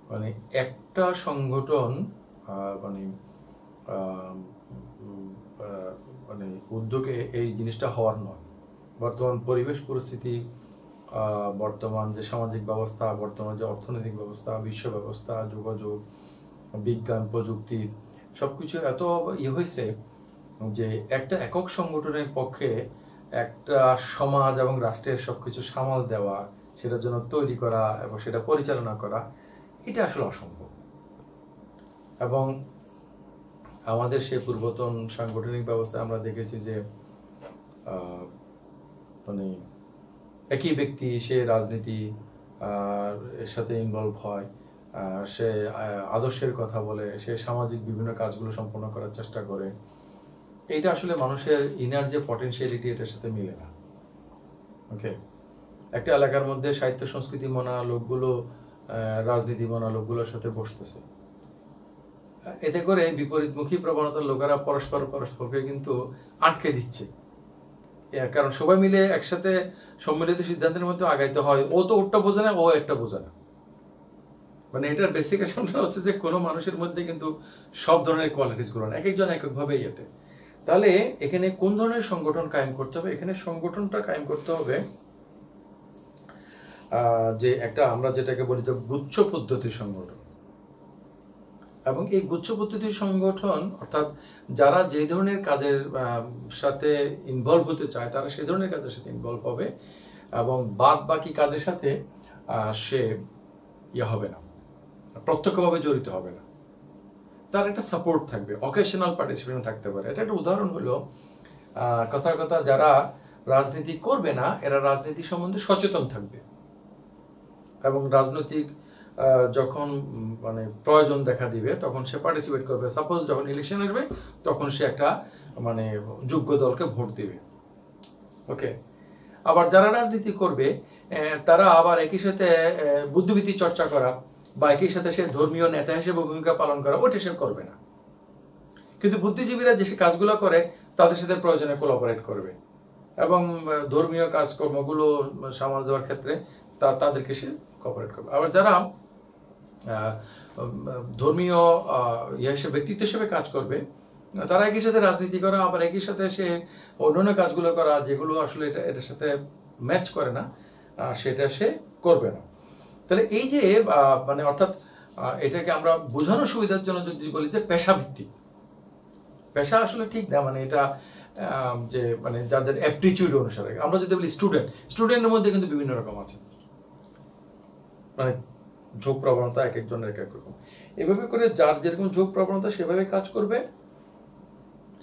মানে একটা সংগঠন মানে মানে উদ্যোগে এই জিনিসটা হওয়ার নয়। বর্তমান পরিবেশ পরিস্থিতি, বর্তমান যে সামাজিক ব্যবস্থা, বর্তমান যে অর্থনৈতিক ব্যবস্থা, বিশ্ব ব্যবস্থা, যোগাযোগ, বিজ্ঞান, প্রযুক্তি সবকিছু এত হয়েছে যে একটা একক সংগঠনের পক্ষে একটা সমাজ এবং রাষ্ট্রের সবকিছু সামাল দেওয়া, সেটার জন্য তৈরি করা এবং সেটা পরিচালনা করা, এটা আসলে অসম্ভব। এবং আমাদের সেই পূর্বতন সাংগঠনিক ব্যবস্থায় আমরা দেখেছি যে মানে একই ব্যক্তি সে রাজনীতি এর সাথে ইনভলভ হয়, সে আদর্শের কথা বলে, সে সামাজিক বিভিন্ন কাজগুলো সম্পন্ন করার চেষ্টা করে। এইটা আসলে মানুষের ইনার যে পটেনশিয়ালিটি, এটার সাথে মিলে না। ওকে, একটা এলাকার মধ্যে সাহিত্য সংস্কৃতি মনা লোকগুলো রাজনীতি মনা লোকগুলোর সাথে বসতেছে, এতে করে বিপরীতমুখী প্রবণতার লোকেরা পরস্পরকে কিন্তু আটকে দিচ্ছে। কারণ সবাই মিলে একসাথে সম্মিলিত সিদ্ধান্তের মধ্যে আগাইতে হয়, ও তো ওটা বোঝে না, ও একটা বোঝে না। মানে এটার বেসিক অ্যাসাম্পশন হচ্ছে যে কোনো মানুষের মধ্যে কিন্তু সব ধরনের কোয়ালিটিস গুলো না, এক একজন এক একভাবে ইয়েতে। তাহলে এখানে কোন ধরনের সংগঠন কায়েম করতে হবে? এখানে সংগঠনটা কায়েম করতে হবে যে একটা আমরা যেটাকে বলি যে গুচ্ছ পদ্ধতি সংগঠন। এবং এই গুচ্ছ পদ্ধতির সংগঠন অর্থাৎ যারা যে ধরনের কাজের সাথে ইনভলভ হতে চায়, তারা সেই ধরনের কাজের সাথে ইনভলভ হবে এবং বাদ বাকি কাজের সাথে সে হবে না, প্রত্যক্ষভাবে জড়িত হবে না। তার একটা সাপোর্ট থাকবে, অকেশনাল পার্টিসিপেশন থাকতে পারে। এটা একটা উদাহরণ হলো, কথার কথা যারা রাজনীতি করবে না, এরা রাজনীতি সম্বন্ধে সচেতন থাকবে এবং রাজনৈতিক যখন মানে প্রয়োজন দেখা দিবে তখন সে পার্টিসিপেট করবে। সাপোজ যখন ইলেকশন আসবে তখন সে একটা মানে যোগ্য দলকে ভোট দিবে। ওকে, আবার যারা রাজনীতি করবে তারা আবার একই সাথে বুদ্ধিবৃত্তি চর্চা করা বা একই সাথে সে ধর্মীয় নেতা হিসেবে ভূমিকা পালন করা, ওটা সে করবে না। কিন্তু বুদ্ধিজীবীরা যে কাজগুলো করে তাদের সাথে প্রয়োজনে কোলাবোরেট করবে এবং ধর্মীয় কাজকর্মগুলো সামাল দেওয়ার ক্ষেত্রে তাদেরকে সে কোঅপারেট করবে। আবার যারা ধর্মীয় হিসেবে ব্যক্তিত্ব হিসেবে কাজ করবে, তারা একই সাথে রাজনীতি করা, আবার একই সাথে সে অন্যান্য কাজগুলো করা যেগুলো আসলে এটার সাথে ম্যাচ করে না, সেটা সে করবে না। তাহলে এই যে মানে অর্থাৎ এটাকে আমরা বোঝানোর সুবিধার জন্য যদি বলি যে পেশা ভিত্তিক, পেশা আসলে ঠিক না, মানে এটা যে মানে যাদের অ্যাপটিটিউড অনুসারে। আমরা যদি বলি স্টুডেন্টের মধ্যে কিন্তু বিভিন্ন রকম আছে, মানে ঝোঁক প্রবণতা এক একজনের এক এক রকম। এভাবে করে যার যেরকম ঝোঁক প্রবণতা সেভাবে কাজ করবে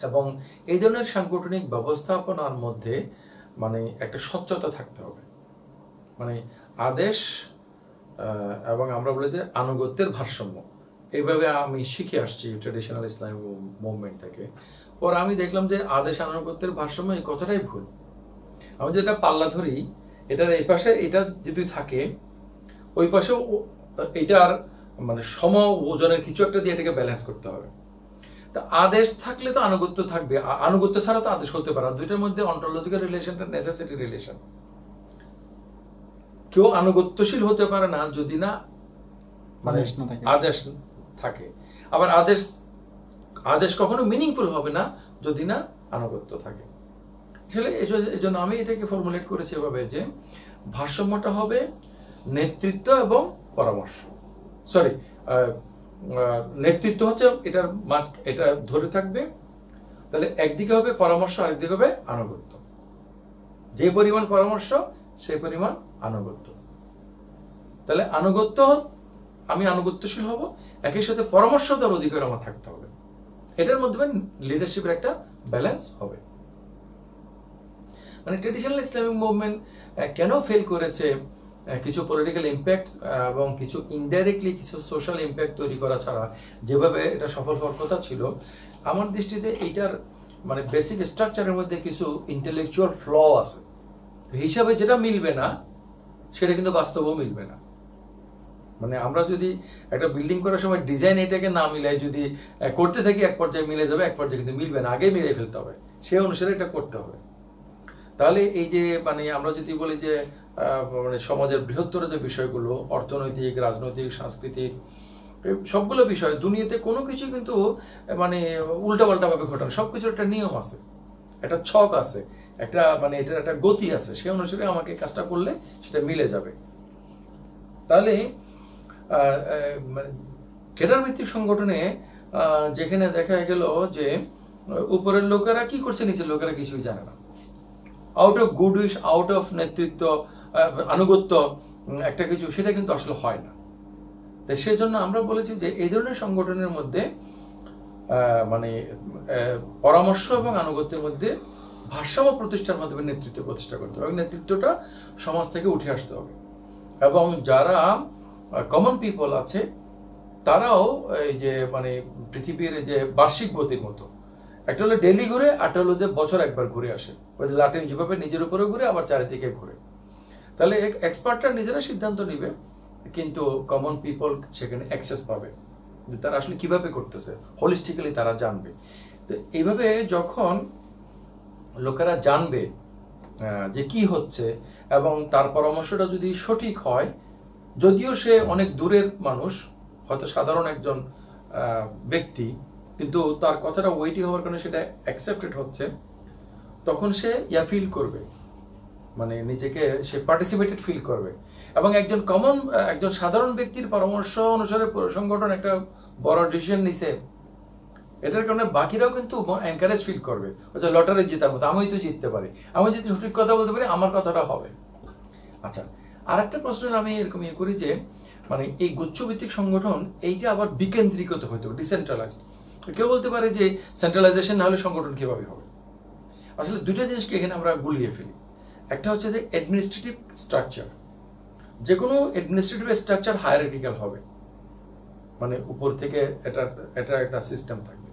এবং এই ধরনের সাংগঠনিক ব্যবস্থাপনার মধ্যে মানে একটা স্বচ্ছতা থাকতে হবে। মানে আদেশ এবং আমরা বলি যে আনুগত্যের ভারসাম্য, এইভাবে আমি শিখে আসছি ট্রেডিশনাল ইসলামিক মুভমেন্ট থেকে। পরে আমি দেখলাম যে আদেশ আনুগত্যের ভারসাম্য এই কথাটাই ভুল। আমি যেটা পাল্লা ধরি এটার এই পাশে এটা যদি থাকে, ওই পাশেও এটার মানে সম ওজনের কিছু একটা দিয়ে এটাকে ব্যালেন্স করতে হবে। তা আদেশ থাকলে তো আনুগত্য থাকবে, আনুগত্য ছাড়া তো আদেশ হতে পারে। দুইটার মধ্যে অন্টোলজিক্যাল রিলেশনটা নেসেসিটি রিলেশন। কেউ আনুগত্যশীল হতে পারে না যদি না আদেশ থাকে। আবার আদেশ কখনো মিনিংফুল হবে না যদি না আনুগত্য থাকে। আসলে এই জন্য আমি এটাকে ফর্মুলেট করেছি এভাবে যে ভারসাম্যটা হবে নেতৃত্ব এবং পরামর্শ। সরি, নেতৃত্ব হচ্ছে এটা ধরে থাকবে, তাহলে একদিকে হবে পরামর্শ, আরেকদিকে হবে আনুগত্য। যে পরিমাণ পরামর্শ সেই পরিমাণ আনুগত্য। তাহলে আমি আনুগত্যশীল হব, একই সাথে পরামর্শ দেওয়ার অধিকার আমার থাকতে হবে। এটার মধ্যে লিডারশিপের একটা ব্যালেন্স হবে। মানে ট্রেডিশনাল ইসলামিক মুভমেন্ট কেন ফেল করেছে, কিছু পলিটিক্যাল ইম্প্যাক্ট এবং কিছু ইনডাইরেক্টলি কিছু সোশ্যাল ইম্প্যাক্ট তৈরি করা ছাড়া যেভাবে এটা সফল হওয়ার কথা ছিল, আমার দৃষ্টিতে এইটার মানে বেসিক স্ট্রাকচারের মধ্যে কিছু ইন্টেলেকচুয়াল ফ্ল আছে। তো হিসাবে যেটা মিলবে না সেটা কিন্তু বাস্তবেও মিলবে না। মানে আমরা যদি একটা বিল্ডিং করার সময় ডিজাইন এটাকে না মিলাই যদি করতে থাকি, এক পর্যায়ে মিলে যাবে, এক পর্যায়ে কিন্তু মিলবে না, আগে মিলে ফেলতে হবে, সেই অনুসারে এটা করতে হবে। তাহলে এই যে মানে আমরা যদি বলি যে মানে সমাজের বৃহত্তর যে বিষয়গুলো অর্থনৈতিক, রাজনৈতিক, সাংস্কৃতিক, সবগুলো বিষয় দুনিয়াতে কোনো কিছু কিন্তু মানে উল্টাপাল্টা ভাবে ঘটানো, সবকিছুর একটা নিয়ম আছে, একটা ছক আছে, একটা মানে এটার একটা গতি আছে, সেই অনুসারে আমাকে কাজটা করলে সেটা মিলে যাবে। তাহলে ক্যাডার ভিত্তিক সংগঠনে যেখানে দেখা গেল যে উপরের লোকেরা কি করছে, নিচের লোকেরা কিছুই জানে না, out of good wish, out of নেতৃত্ব, আনুগত্য একটা কিছু, সেটা কিন্তু আসলে হয় না। তাই সেজন্য আমরা বলেছি যে এই ধরনের সংগঠনের মধ্যে মানে পরামর্শ এবং আনুগত্যের মধ্যে ভারসাম্য প্রতিষ্ঠার মাধ্যমে নেতৃত্ব প্রতিষ্ঠা করতে হবে, এবং নেতৃত্বটা সমাজ থেকে উঠে আসতে হবে। এবং যারা কমন পিপল আছে তারাও এই যে মানে পৃথিবীর যে বার্ষিক গতির মতো, একটা হলো ডেলি ঘুরে, আরটা হলো যে বছর একবার ঘুরে আসে, ওই যে লাটিন যেভাবে নিজের উপরে ঘুরে আবার চারিদিকে ঘুরে। তাহলে এক্সপার্টরা নিজেরা সিদ্ধান্ত নিবে, কিন্তু কমন পিপল সেখানে অ্যাক্সেস পাবে, তারা আসলে কিভাবে করতেছে হোলিস্টিক্যালি তারা জানবে। তো এইভাবে যখন লোকেরা জানবে যে কি হচ্ছে এবং তার পরামর্শটা যদি সঠিক হয়, যদিও সে অনেক দূরের মানুষ, হয়তো সাধারণ একজন ব্যক্তি, কিন্তু তার কথাটা ওয়েটি হওয়ার কারণে সেটা অ্যাকসেপ্টেড হচ্ছে, তখন সে ফিল করবে, মানে নিজেকে সে পার্টিসিপেটেড ফিল করবে। এবং একজন সাধারণ ব্যক্তির পরামর্শ অনুসারে সংগঠন একটা বড় ডিসিশন নিছে, এটার কারণে বাকিরাও কিন্তু এনকারেজ ফিল করবে, হয়তো লটারি জেতার মতো, আমি তো জিততে পারি, আমি যদি সঠিক কথা বলতে পারি আমার কথাটা হবে। আচ্ছা, আর একটা প্রশ্ন আমি এরকম করি যে মানে এই গুচ্ছভিত্তিক সংগঠন এইটা আবার বিকেন্দ্রীকৃত হইতে হবে, ডিসেন্ট্রালাইজড। কেউ বলতে পারে যে সেন্ট্রালাইজেশন না হলে সংগঠন কিভাবে হবে? আসলে দুটো জিনিসকে এখানে আমরা গুলিয়ে ফেলি। একটা হচ্ছে যে অ্যাডমিনিস্ট্রেটিভ স্ট্রাকচার, যে কোনো অ্যাডমিনিস্ট্রেটিভ স্ট্রাকচার হায়ারার্কিক্যাল হবে, মানে উপর থেকে এটা একটা সিস্টেম থাকবে।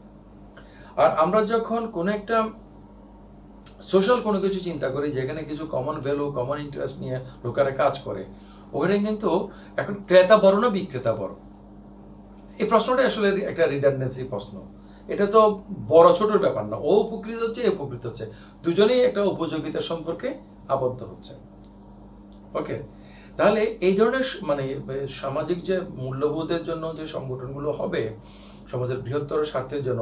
আর আমরা যখন কোনো একটা সোশ্যাল কোনো কিছু চিন্তা করি, যেখানে কিছু কমন ভ্যালু, কমন ইন্টারেস্ট নিয়ে লোকেরা কাজ করে, ওখানে কিন্তু এখন ক্রেতা বড় না বিক্রেতা বড়, এই প্রশ্নটা আসলে একটা রিডান্ডেন্সি প্রশ্ন। এটা তো বড় ছোটর ব্যাপার না, ও উপকৃত হচ্ছে, এ উপকৃত হচ্ছে, দুজনেই একটা উপযোগিতার সম্পর্কে আবদ্ধ হচ্ছে। ওকে, তাহলে এই ধরনের মানে সামাজিক যে মূল্যবোধের জন্য যে সংগঠনগুলো হবে সমাজের বৃহত্তর স্বার্থের জন্য,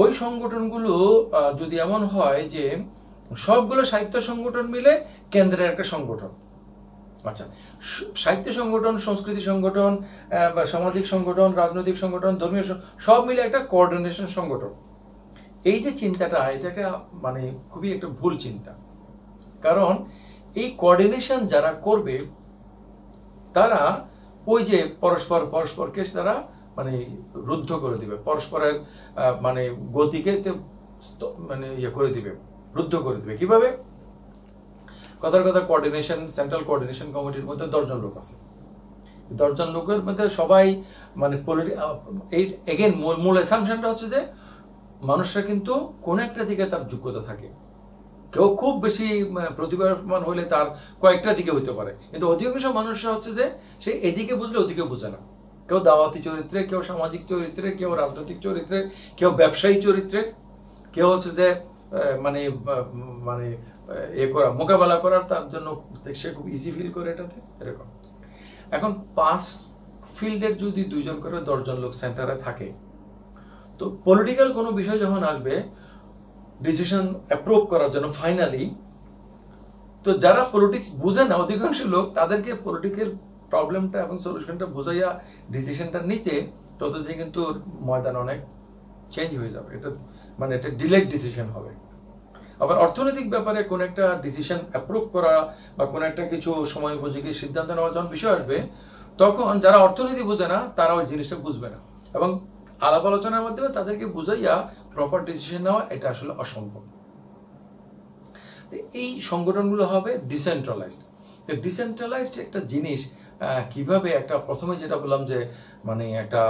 ওই সংগঠনগুলো যদি এমন হয় যে সবগুলো সাহিত্য সংগঠন মিলে কেন্দ্রের একটা সংগঠন, আচ্ছা সাহিত্য সংগঠন, সংস্কৃতি সংগঠন, বা সামাজিক সংগঠন, রাজনৈতিক সংগঠন, ধর্মীয় সব মিলে একটা কোঅর্ডিনেশন সংগঠন, এই যে চিন্তাটা, এটা একটা মানে খুবই একটা ভুল চিন্তা। কারণ এই কোঅর্ডিনেশন যারা করবে তারা ওই যে পরস্পরকে তারা মানে রুদ্ধ করে দিবে, পরস্পরের মানে গতিকে মানে ইয়ে করে দিবে, রুদ্ধ করে দিবে। কিভাবে? কথার কথা, কোঅর্ডিনেশন, সেন্ট্রাল কোঅর্ডিনেশন কমিটির মধ্যে 10 জন লোক আছে, 10 জন লোকের মধ্যে সবাই মানে এগেন মূল অ্যাসাম্পশনটা হচ্ছে যে মানুষরা কিন্তু কোন একটা দিকে তার যোগ্যতা থাকে, কেউ খুব বেশি প্রতিভাবান হলে তার কয়েকটা দিকে হতে পারে, কিন্তু অধিকাংশ মানুষরা হচ্ছে যে সে এদিকে বুঝলে ওদিকে বুঝে না। কেউ দাওয়াতি চরিত্রে, কেউ সামাজিক চরিত্রে, কেউ রাজনৈতিক চরিত্রে, কেউ ব্যবসায়ী চরিত্রে, কেউ হচ্ছে যে মানে মানে করা মোকাবেলা করার তার জন্য সে খুব ইজি ফিল করে এটাতে এরকম। এখন 5 ফিল্ডের যদি 2 জন করে 10 জন লোক সেন্টারে থাকে, তো পলিটিক্যাল কোনো বিষয় যখন আসবে ডিসিশন অ্যাপ্রুভ করার জন্য ফাইনালি, তো যারা পলিটিক্স বুঝে না অধিকাংশ লোক, তাদেরকে পলিটিক্যাল প্রবলেমটা এবং সলিউশনটা বুঝাইয়া ডিসিশনটা নিতে ততদিন কিন্তু ময়দান অনেক চেঞ্জ হয়ে যাবে। এটা মানে এটা ডিলেড ডিসিশন হবে। আবার অর্থনৈতিক ব্যাপারে কোন একটা ডিসিশন অ্যাপ্রুভ করা বা কোন একটা কিছু সময় উপযোগী সিদ্ধান্ত নেওয়ার যখন বিষয় আসবে, তখন যারা অর্থনীতি বুঝে না তারা ওই জিনিসটা বুঝবে না, এবং আলাপ আলোচনার মাধ্যমে তাদেরকে বুঝাইয়া প্রপার ডিসিশন নেওয়া এটা আসলে অসম্ভব। এই সংগঠনগুলো হবে ডিসেন্ট্রালাইজড। তো ডিসেন্ট্রালাইজড একটা জিনিস কিভাবে একটা, প্রথমে যেটা বললাম যে মানে একটা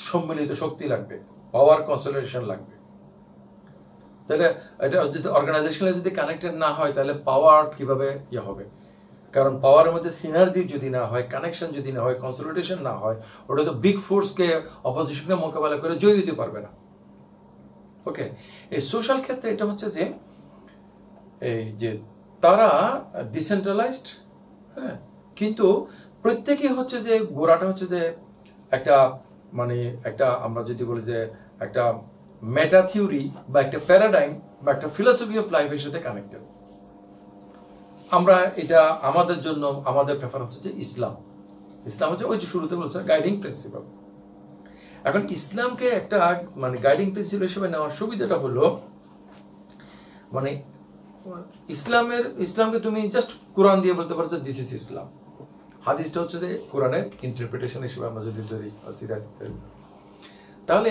সম্মিলিত শক্তি লাগবে, পাওয়ার কনসলিডেশন লাগবে। তাহলে এটা যদি অর্গানাইজেশনালি যদি কানেক্টেড না হয় তাহলে পাওয়ার কিভাবে ইয়ে হবে? কারণ পাওয়ারের মধ্যে সিনার্জি যদি না হয়, কানেকশন যদি না হয়, কনসলিডেশন না হয়, ওটা তো বিগ ফোর্সকে অপোজিশনকে মোকাবেলা করে জয়ী হতে পারবে না। ওকে, এই সোশ্যাল ক্ষেত্রে এটা হচ্ছে যে এই যে তারা ডিসেন্ট্রালাইজড, হ্যাঁ, কিন্তু প্রত্যেকেই হচ্ছে যে গোড়াটা হচ্ছে যে একটা মানে একটা, আমরা যদি বলি যে একটা মেটা থিওরি বা একটা প্যারাডাইম বা একটা ফিলসফি অফ লাইফের সাথে কানেক্টেড। আমরা এটা আমাদের জন্য আমাদের প্রেফার হচ্ছে যে ইসলাম। ইসলাম হচ্ছে ওই যে শুরুতে বলছে গাইডিং প্রিন্সিপাল। এখন ইসলামকে একটা মানে গাইডিং প্রিন্সিপাল হিসেবে নেওয়ার সুবিধাটা হলো মানে ইসলামকে তুমি জাস্ট কোরআন দিয়ে বলতে পারছো দিস ইজ ইসলাম। হাদিসটা হচ্ছে যে কোরআনের ইন্টারপ্রিটেশন হিসেবে আমরা যদি ধরি, তাহলে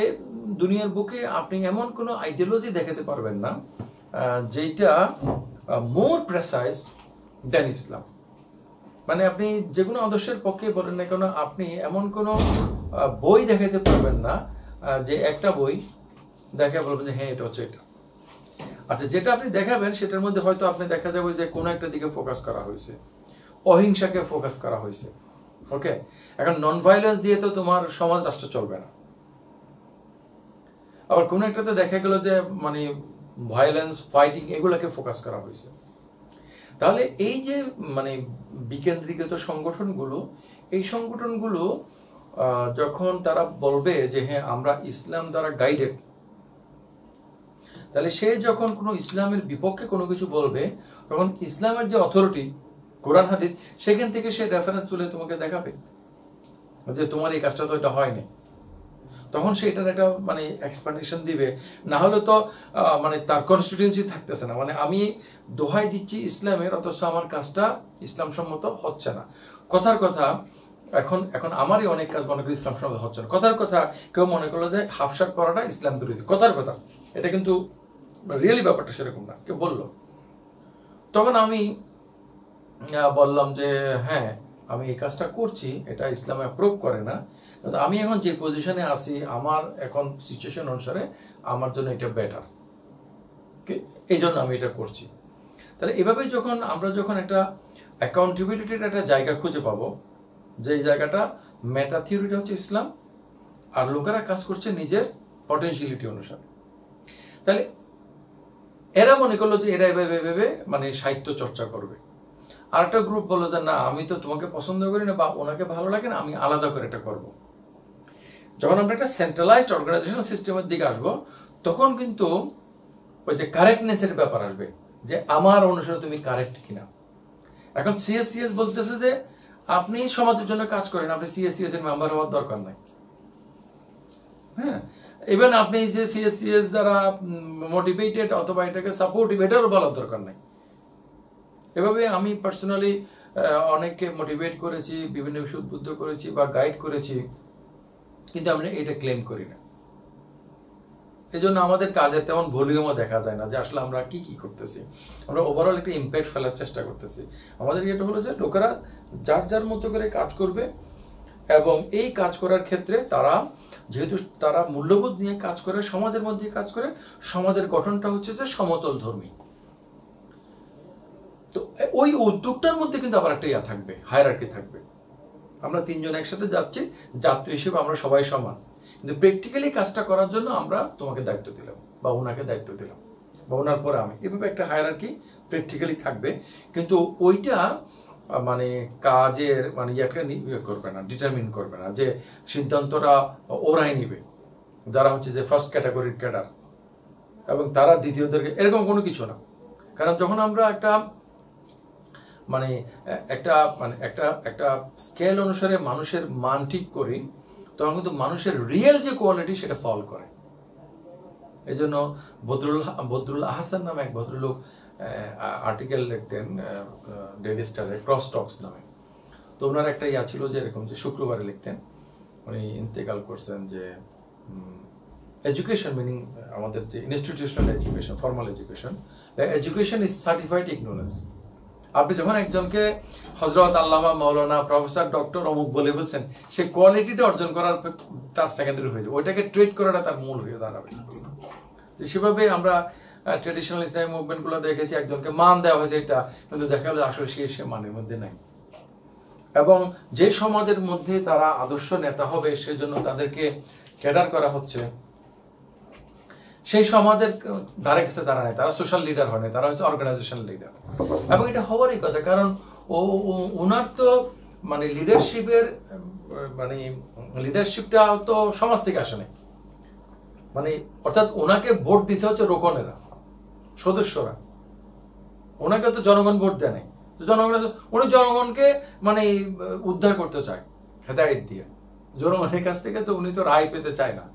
দুনিয়ার বুকে আপনি এমন কোনো আইডিওলজি দেখাতে পারবেন না যেটা মোর প্রেসাইজ দেন ইসলাম। মানে আপনি যে কোনো আদর্শের পক্ষে বলেন না কেন, আপনি এমন কোনো বই দেখাতে পারবেন না যে একটা বই দেখে বলবেন যে হ্যাঁ এটা হচ্ছে এটা। আচ্ছা, যেটা আপনি দেখাবেন সেটার মধ্যে হয়তো আপনি দেখা যাবে যে কোনো একটা দিকে ফোকাস করা হয়েছে, অহিংসাকে ফোকাস করা হয়েছে। ওকে, এখন নন ভায়োলেন্স দিয়ে তো তোমার সমাজ রাষ্ট্র চলবে না। আবার কোনো একটাতে দেখা গেল যে মানে ভায়োলেন্স, ফাইটিং এগুলোকে ফোকাস করা হয়েছে। তাহলে এই যে মানে বিকেন্দ্রীকৃত সংগঠনগুলো, এই সংগঠনগুলো যখন তারা বলবে যে হ্যাঁ আমরা ইসলাম দ্বারা গাইডেড, তাহলে সে যখন কোনো ইসলামের বিপক্ষে কোনো কিছু বলবে, তখন ইসলামের যে অথরিটি কোরআন হাদিস, সেখান থেকে সে রেফারেন্স তুলে তোমাকে দেখাবে যে তোমার এই কাজটা তো এটা হয়নি। তখন সে এটার একটা মানে এক্সপ্লেনেশন দিবে। না হলে তো মানে তার কনস্টিটিউয়েন্সি থাকতেছে না, মানে আমি দোহাই দিচ্ছি ইসলামের, অথচ আমার কাজটা ইসলাম সম্মত হচ্ছে না। কথার কথা এখন আমারই অনেক কাজ মনে করি ইসলাম সম্মত হচ্ছে না। কথার কথা কেউ মনে করলো যে হাফ শার্ট পরাটা ইসলাম বিরোধী, কথার কথা, এটা কিন্তু রিয়েলি ব্যাপারটা সেরকম না। কেউ বললো, তখন আমি বললাম যে হ্যাঁ আমি এই কাজটা করছি, এটা ইসলাম অ্যাপ্রুভ করে না, কিন্তু আমি এখন যে পজিশনে আছি আমার এখন সিচুয়েশন অনুসারে আমার জন্য এটা বেটার, এই জন্য আমি এটা করছি। তাহলে এভাবে আমরা যখন একটা অ্যাকাউন্টেবিলিটির একটা জায়গা খুঁজে পাবো, যে জায়গাটা মেটা থিওরিটা হচ্ছে ইসলাম, আর লোকেরা কাজ করছে নিজের পটেনশিয়ালিটি অনুসারে, তাহলে এরা মনে করলো যে এরা এভাবে মানে সাহিত্য চর্চা করবে। আর একটা গ্রুপ বললো যে না আমি তো তোমাকে পছন্দ করি না বা ওনাকে ভালো লাগে না, আমি আলাদা করে এটা করব। যখন আমরা একটা সেন্ট্রালাইজড অর্গানাইজেশন সিস্টেমের দিকে আসবো, তখন কিন্তু ওই যে কারেক্টনেসের ব্যাপার আসবে, যে আমার অনুসারে তুমি কারেক্ট কিনা। এখন সিএসসিএস বলতেছে যে আপনি সমাজের জন্য কাজ করেন, আপনি সিএসসিএস এর মেম্বার হওয়ার দরকার নাই। হ্যাঁ, ইভেন আপনি যে সিএসসিএস দ্বারা মোটিভেটেড অথবা এটাকে সাপোর্টিভ, এটারও বলার দরকার নাই। এভাবে আমি পার্সোনালি অনেককে মোটিভেট করেছি, বিভিন্ন বিষয় উদ্বুদ্ধ করেছি বা গাইড করেছি, কিন্তু আমরা এটা ক্লেম করি না। এই জন্য আমাদের কাজে তেমন ভলিউমও দেখা যায় না যে আসলে আমরা কি কি করতেছি। আমরা ওভারঅল একটা ইম্প্যাক্ট ফেলার চেষ্টা করতেছি। আমাদের এটা হলো যে লোকেরা যার যার মতো করে কাজ করবে, এবং এই কাজ করার ক্ষেত্রে তারা যেহেতু তারা মূল্যবোধ নিয়ে কাজ করে, সমাজের মধ্যে কাজ করে, সমাজের গঠনটা হচ্ছে যে সমতল ধর্মী। ওই উদ্যোগটার মধ্যে কিন্তু আবার একটা থাকবে, হায়ারার্কি থাকবে। আমরা তিনজন একসাথে যাচ্ছি, যাত্রী হিসেবে আমরা সবাই সমান, কিন্তু প্র্যাকটিক্যালি কাজটা করার জন্য আমরা তোমাকে দায়িত্ব দিলাম বা ওনাকে দায়িত্ব দিলাম বা ওনার পরে আমি, এভাবে একটা হায়ারার্কি প্র্যাকটিক্যালি থাকবে। কিন্তু ওইটা মানে কাজের মানে ইয়ে করবে না, ডিটারমিন করবে না যে সিদ্ধান্তটা ওরাই নিবে যারা হচ্ছে যে ফার্স্ট ক্যাটাগরির ক্যাডার এবং তারা দ্বিতীয়দেরকে, এরকম কোনো কিছু না। কারণ যখন আমরা একটা একটা স্কেল অনুসারে মানুষের মান ঠিক করি, তখন কিন্তু মানুষের রিয়েল যে কোয়ালিটি সেটা ফল করে। এই জন্য বদরুল আহসান নামে এক ভদ্রলোক আর্টিকেল লিখতেন ডেইলি স্টারে, ক্রস টক্স নামে। তো ওনার একটা ইয়া ছিল যে এরকম, যে শুক্রবারে লিখতেন, উনি ইন্তেকাল করছেন, যে এডুকেশন মিনিং আমাদের যে institutional education, formal education, education is certified ignorance. আপনি যখন একজনকে হযরত আল্লামা মাওলানা প্রফেসর ডক্টর অমুক বলে বলছেন, সেই কোয়ালিটিটা অর্জন করার তার সেকেন্ডারি হয়ে যাবে, ওইটাকে ট্রেড করাটা তার মূল হয়ে দাঁড়াবে। সেভাবে আমরা ট্রেডিশনাল ইসলামিক মুভমেন্টগুলো দেখেছি, একজনকে মান দেওয়া হয়েছে, এটা কিন্তু দেখা গেল আসলে সে মানের মধ্যে নাই। এবং যে সমাজের মধ্যে তারা আদর্শ নেতা হবে, সেজন্য তাদেরকে ক্যাডার করা হচ্ছে, সেই সমাজের ধারে কাছে তারা নেই, তারা সোশ্যাল লিডার হয় না, তারা হচ্ছে অর্গানাইজেশন লিডার। এবং এটা হওয়ারই কথা, কারণ ওনার তো মানে লিডারশিপটা তো সমাজ থেকে আসে নাই, মানে অর্থাৎ ওনাকে ভোট দিছে হচ্ছে রোকনেরা, সদস্যরা, ওনাকে তো জনগণ ভোট দেয় নাই। তো উনি জনগণকে মানে উদ্ধার করতে চায় হেদায়েত দিয়ে, জনগণের কাছ থেকে তো উনি তো রায় পেতে চায় না।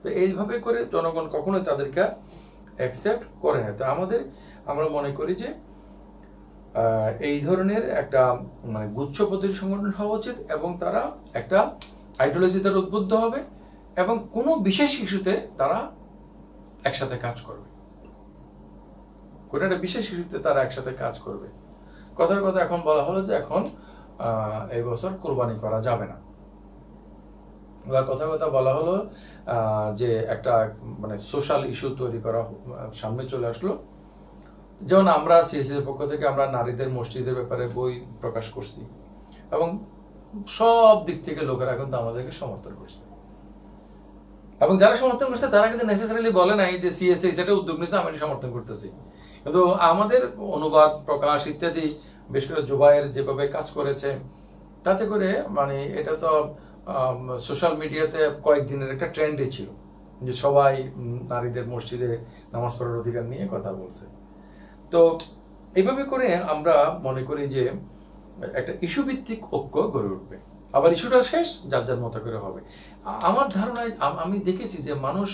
তো এইভাবে করে জনগণ কখনোই তাদেরকে অ্যাকসেপ্ট করে না। তো আমরা মনে করি যে এই ধরনের একটা মানে গুচ্ছ পদ্ধতি সংগঠন হওয়া উচিত, এবং তারা একটা আইডিওলজি দ্বারা উদ্বুদ্ধ হবে এবং কোনো বিশেষ ইস্যুতে তারা একসাথে কাজ করবে, কোনো একটা বিশেষ ইস্যুতে তারা একসাথে কাজ করবে। কথার কথা এখন বলা হলো যে এখন এই বছর কোরবানি করা যাবে না, কথা বলা হলো যে একটা মানে সোশ্যাল ইস্যু তৈরি করা সামনে চলে আসলো। যেমন আমরা সিএসির পক্ষ থেকে আমরা নারীদের মসজিদের ব্যাপারে বই প্রকাশ করছি, এবং সব দিক থেকে লোকেরা কিন্তু আমাদেরকে সমর্থন করছে, এবং যারা সমর্থন করছে তারা কিন্তু নেসেসারিলি বলে নাই যে সিএসসি সেটা উদ্যোগ নিয়েছে আমি সমর্থন করতেছি। কিন্তু আমাদের অনুবাদ প্রকাশ ইত্যাদি, বিশেষ করে জুবায়ের যেভাবে কাজ করেছে, তাতে করে মানে এটা তো সোশ্যাল মিডিয়াতে কয়েকদিনের একটা ট্রেন্ডই ছিল যে সবাই নারীদের মসজিদে নামাজ পড়ার অধিকার নিয়ে কথা বলছে। তো এইভাবে করে আমরা মনে করি যে একটা ইস্যু ভিত্তিক ঐক্য গড়ে উঠবে, আবার ইস্যুটা শেষ যার যার মতো করে হবে। আমার ধারণায় আমি দেখেছি যে মানুষ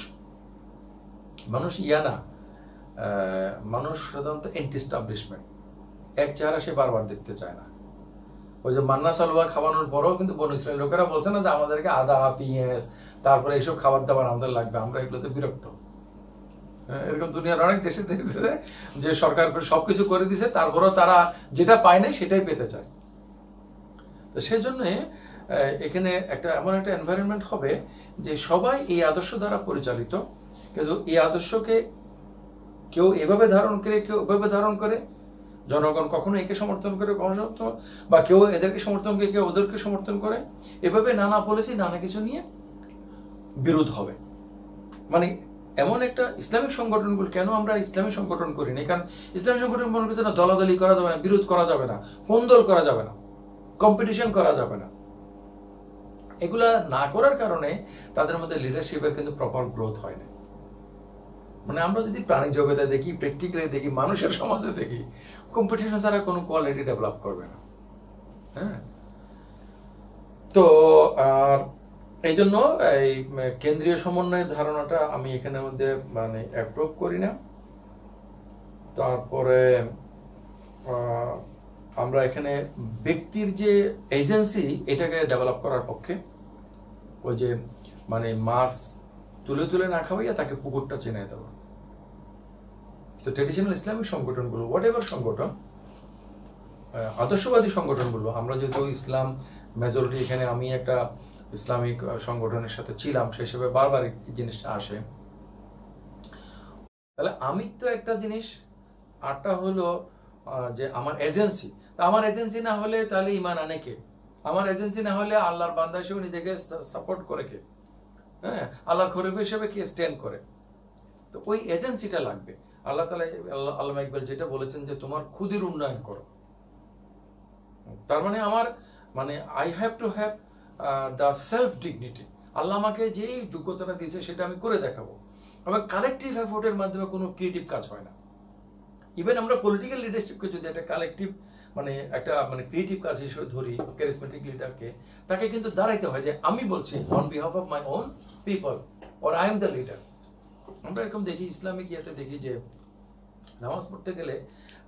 মানুষ সাধারণত এন্টি এস্টাবলিশমেন্ট, এক চেহারা সে বারবার দেখতে চায় না। ওই যে মান্না সালোয়ার খাওয়ানোর পরেও কিন্তু বনু ইসরাইল লোকেরা বলছে না যে আমাদেরকে আদা পেঁয়াজ তারপরে এইসব খাবার দাবার আমাদের লাগবে, আমরা এগুলোতে বিরক্ত। এরকম দুনিয়ার অনেক দেশে দেখেছে যে সরকার সবকিছু করে দিছে, তারপরেও তারা যেটা পায় না সেটাই পেতে চায়। তো সেজন্য এখানে এমন একটা এনভায়রনমেন্ট হবে যে সবাই এই আদর্শ দ্বারা পরিচালিত, কিন্তু এই আদর্শকে কেউ এভাবে ধারণ করে, কেউ এভাবে ধারণ করে। জনগণ কখনো একে সমর্থন করে, বা কেউ এদেরকে সমর্থন করে, কেউ ওদেরকে সমর্থন করে। এভাবে নানা পলিসি নানা কিছু নিয়ে বিরোধ হবে। মানে এমন একটা ইসলামিক সংগঠনগুলো, কেন আমরা ইসলামিক সংগঠন করি না? কারণ ইসলামিক সংগঠন মনে করছে না দলাদলি করা যাবে না, বিরোধ করা যাবে না, কোন্দল করা যাবে না, কম্পিটিশন করা যাবে না। এগুলা না করার কারণে তাদের মধ্যে লিডারশিপের কিন্তু প্রপার গ্রোথ হয় না। মানে আমরা যদি প্রাণী জগতে দেখি, প্র্যাকটিক্যালি দেখি, মানুষের সমাজে দেখি, কম্পিটিশন ছাড়া কোনো কোয়ালিটি ডেভেলপ করবে না। হ্যাঁ, তো আর এই জন্য এই কেন্দ্রীয় সমন্বয়ের ধারণাটা আমি এখানের মধ্যে মানে অ্যাপ্রুভ করি না। তারপরে আমরা এখানে ব্যক্তির যে এজেন্সি, এটাকে ডেভেলপ করার পক্ষে। ওই যে মানে মাছ তুলে তুলে না খাওয়াইয়া তাকে পুকুরটা চেনে দেওয়া। তো ট্রেডিশনাল ইসলামিক সংগঠনগুলো, হোয়াট এভার সংগঠন, আদর্শবাদী সংগঠনগুলো, আমরা যেহেতু ইসলাম মেজরিটি, এখানে আমি একটা ইসলামিক সংগঠনের সাথে ছিলাম, সেই হিসেবে বারবার এই জিনিসটা আসে। তাহলে আমি তো একটা জিনিস, আরটা হলো যে আমার এজেন্সি, তা আমার এজেন্সি না হলে তাহলে ইমান আনে কে? আমার এজেন্সি না হলে আল্লাহর বান্দা হিসেবে নিজেকে সাপোর্ট করে কে? হ্যাঁ, আল্লাহর খলিফা হিসেবে কে স্ট্যান্ড করে? তো ওই এজেন্সিটা লাগবে। আল্লাহ তাআলা আল্লামা ইকবাল যেটা বলেছেন যে তোমার খুদির উন্নয়ন করো, তার মানে আমার মানে I have to have the self dignity. Allah আমাকে যে যোগ্যতাটা দিয়েছে সেটা আমি করে দেখাবো। আবার কালেকটিভ এফোর্টের মাধ্যমে কোনো ক্রিয়েটিভ কাজ হয় না। ইভেন আমরা পলিটিক্যাল লিডারশিপকে যদি একটা কালেকটিভ মানে একটা মানে ক্রিয়েটিভ কাজ হিসেবে ধরি, ক্যারিজমেটিক লিডারকে, তাকে কিন্তু দাঁড়াইতে হয় যে আমি বলছি on behalf of my own people or I am the leader. আমরা এরকম দেখি ইসলামিক ইয়াতে দেখি যে নামাজ পড়তে গেলে